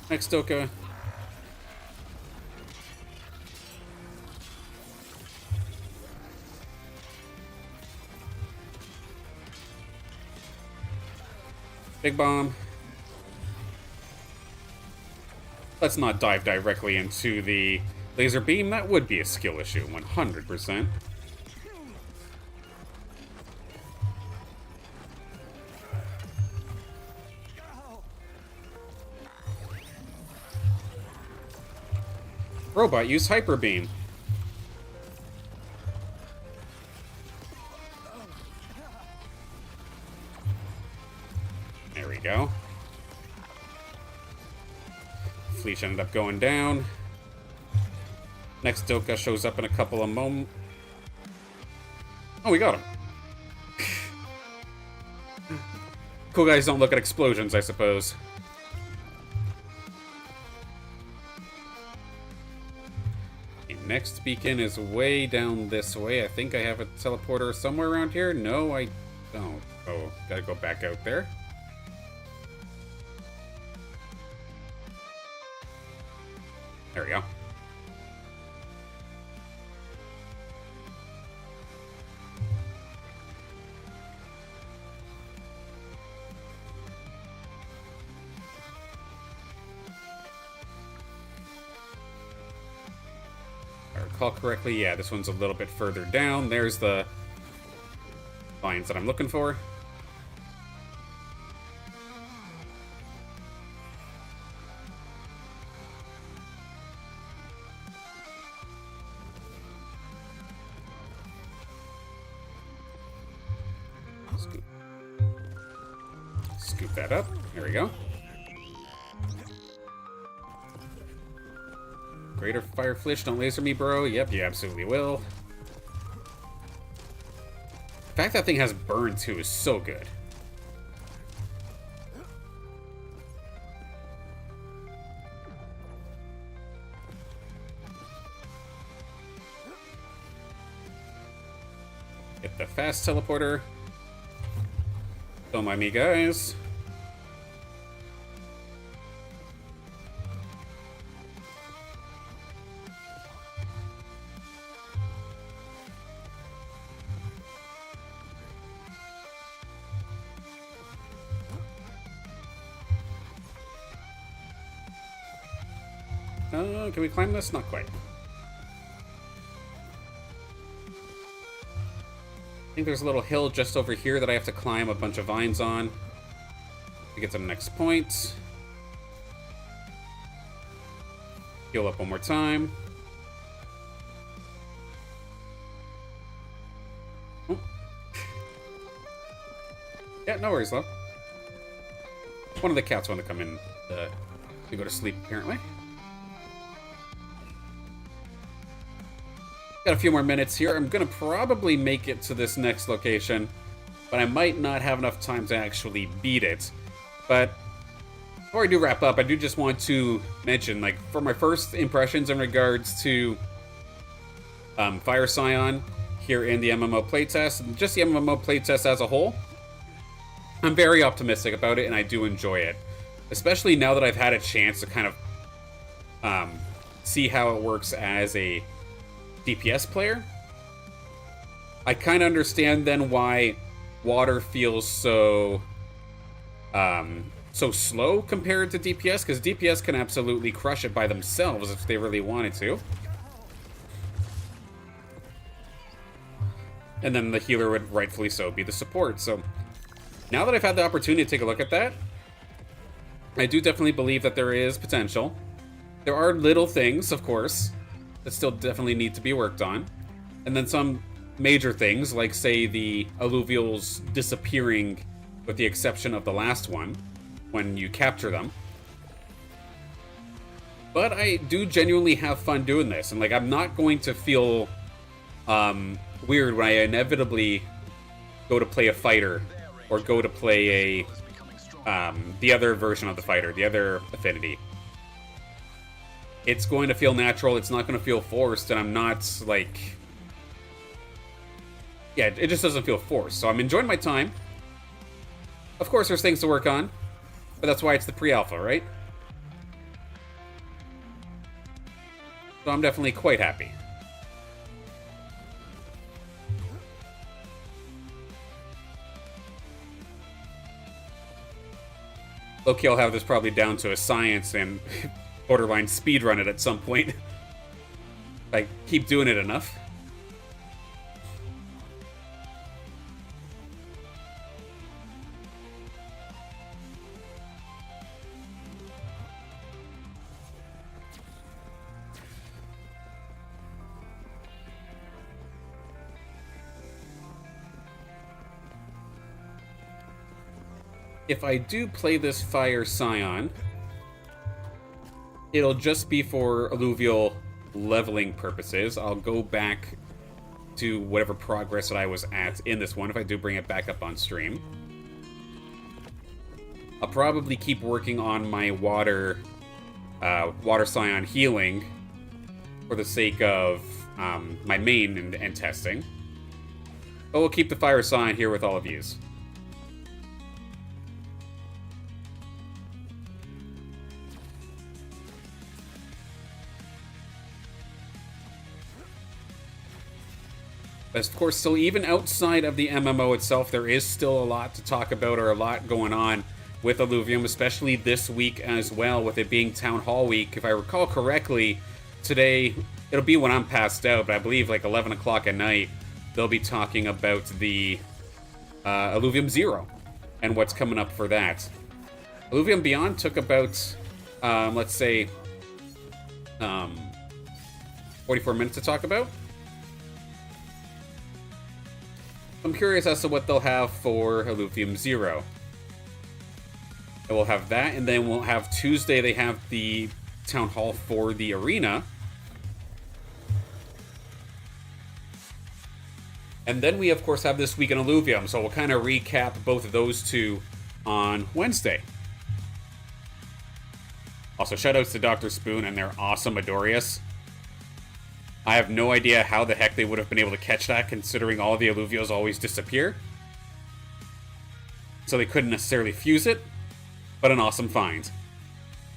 Next Doka. Big bomb. Let's not dive directly into the laser beam. That would be a skill issue, 100%. Robot, use Hyper Beam. There we go. Fleece ended up going down. Next Doka shows up in a couple of moments. Oh, we got him. Cool guys don't look at explosions, I suppose. Next beacon is way down this way. I think I have a teleporter somewhere around here. No, I don't. Oh, gotta go back out there. There we go. Recall correctly, yeah, this one's a little bit further down. There's the vines that I'm looking for. Scoop that up. There we go. Greater Fire Flish, don't laser me, bro. Yep, you absolutely will. The fact that thing has burn, too, is so good. Get the fast teleporter. Don't mind me, guys. Can we climb this? Not quite. I think there's a little hill just over here that I have to climb a bunch of vines on to get to the next point. Heal up one more time. Oh. Yeah, no worries, though. One of the cats want to come in to go to sleep, apparently. Got a few more minutes here. I'm gonna probably make it to this next location, but I might not have enough time to actually beat it. But before I do wrap up, I do just want to mention, like, for my first impressions in regards to Fire Psion here in the MMO playtest, and just the MMO playtest as a whole, I'm very optimistic about it, and I do enjoy it. Especially now that I've had a chance to kind of see how it works as a DPS player. I kind of understand then why Water feels so so slow compared to DPS, because DPS can absolutely crush it by themselves if they really wanted to. And then the healer would rightfully so be the support. So now that I've had the opportunity to take a look at that, I do definitely believe that there is potential. There are little things, of course, that still definitely need to be worked on. And then some major things, like, say, the alluvials disappearing, with the exception of the last one, when you capture them. But I do genuinely have fun doing this, and, like, I'm not going to feel weird when I inevitably go to play a fighter, or go to play the other version of the fighter, the other affinity. It's going to feel natural, it's not going to feel forced, and I'm not, like... Yeah, it just doesn't feel forced, so I'm enjoying my time. Of course, there's things to work on, but that's why it's the pre-alpha, right? So I'm definitely quite happy. Loki, I'll have this probably down to a science and borderline speedrun it at some point. If I keep doing it enough. If I do play this Fire Psion, it'll just be for alluvial leveling purposes. I'll go back to whatever progress that I was at in this one if I do bring it back up on stream. I'll probably keep working on my Water Psion healing for the sake of my main and testing. But we'll keep the Fire Psion here with all of yous. But of course, still, even outside of the MMO itself, there is still a lot to talk about, or a lot going on with Illuvium, especially this week as well, with it being Town Hall week. If I recall correctly, today, it'll be when I'm passed out, but I believe like 11 o'clock at night, they'll be talking about the Illuvium 0 and what's coming up for that. Illuvium Beyond took about, let's say, 44 minutes to talk about. I'm curious as to what they'll have for Illuvium 0. And we'll have that, and then we'll have Tuesday, they have the Town Hall for the Arena. And then we, of course, have This Week in Illuvium, so we'll kind of recap both of those two on Wednesday. Also, shoutouts to Dr. Spoon and their awesome Adorius. I have no idea how the heck they would have been able to catch that, considering all the alluvials always disappear. So they couldn't necessarily fuse it, but an awesome find.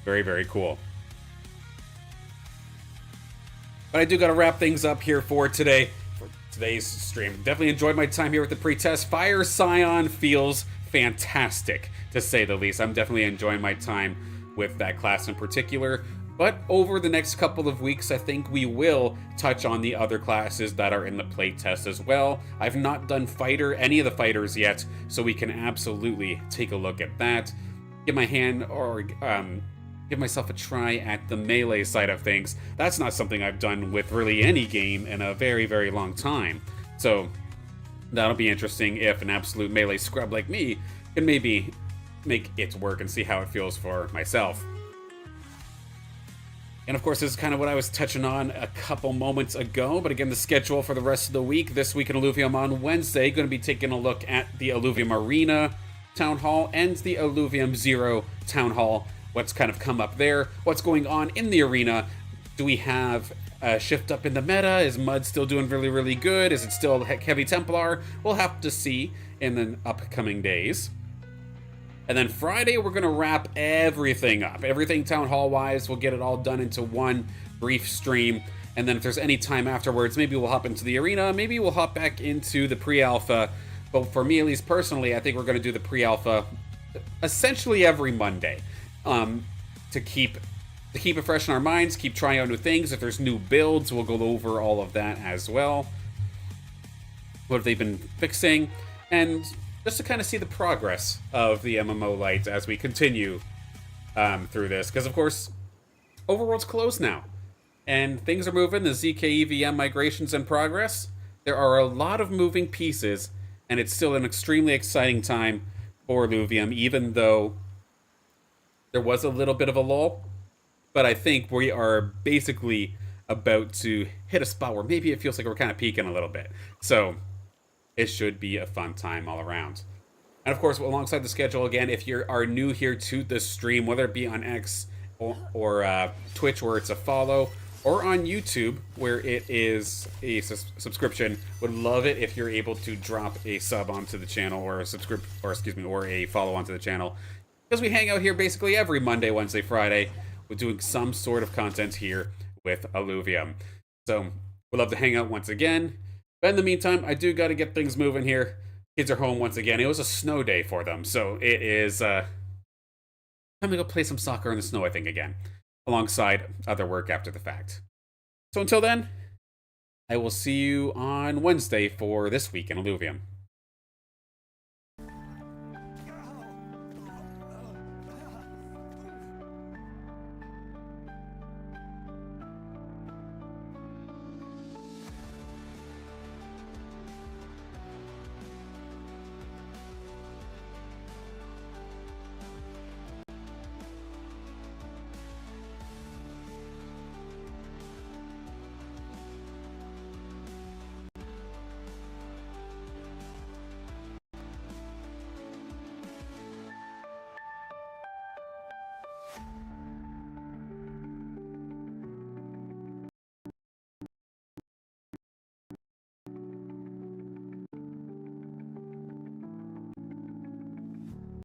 Very, very cool. But I do gotta wrap things up here for today, for today's stream. Definitely enjoyed my time here with the pre-test. Fire Psion feels fantastic, to say the least. I'm definitely enjoying my time with that class in particular. But over the next couple of weeks, I think we will touch on the other classes that are in the playtest as well. I've not done any of the fighters yet, so we can absolutely take a look at that. Give myself a try at the melee side of things. That's not something I've done with really any game in a very, very long time. So that'll be interesting if an absolute melee scrub like me can maybe make it work and see how it feels for myself. And of course, this is kind of what I was touching on a couple moments ago, but again, the schedule for the rest of the week. This week in Illuvium on Wednesday, going to be taking a look at the Illuvium Arena Town Hall and the Illuvium 0 Town Hall. What's kind of come up there? What's going on in the arena? Do we have a shift up in the meta? Is Mud still doing really, really good? Is it still Heavy Templar? We'll have to see in the upcoming days. And then Friday, we're going to wrap everything up. Everything Town Hall-wise, we'll get it all done into one brief stream. And then if there's any time afterwards, maybe we'll hop into the arena. Maybe we'll hop back into the pre-alpha. But for me, at least personally, I think we're going to do the pre-alpha essentially every Monday, to keep it fresh in our minds, keep trying out new things. If there's new builds, we'll go over all of that as well. What have they been fixing? And just to kind of see the progress of the MMO Lite as we continue through this. Because, of course, Overworld's closed now. And things are moving. The ZK EVM migration's in progress. There are a lot of moving pieces, and it's still an extremely exciting time for Illuvium, even though there was a little bit of a lull. But I think we are basically about to hit a spot where maybe it feels like we're kind of peaking a little bit. So it should be a fun time all around. And of course, alongside the schedule, again, if you are new here to the stream, whether it be on X or Twitch, where it's a follow, or on YouTube, where it is a subscription, would love it if you're able to drop a sub onto the channel, or a follow onto the channel, because we hang out here basically every Monday, Wednesday, Friday. We're doing some sort of content here with Illuvium. So we'd love to hang out once again. But in the meantime, I do got to get things moving here. Kids are home once again. It was a snow day for them, so it is time to go play some soccer in the snow, I think, again, alongside other work after the fact. So until then, I will see you on Wednesday for This Week in Illuvium.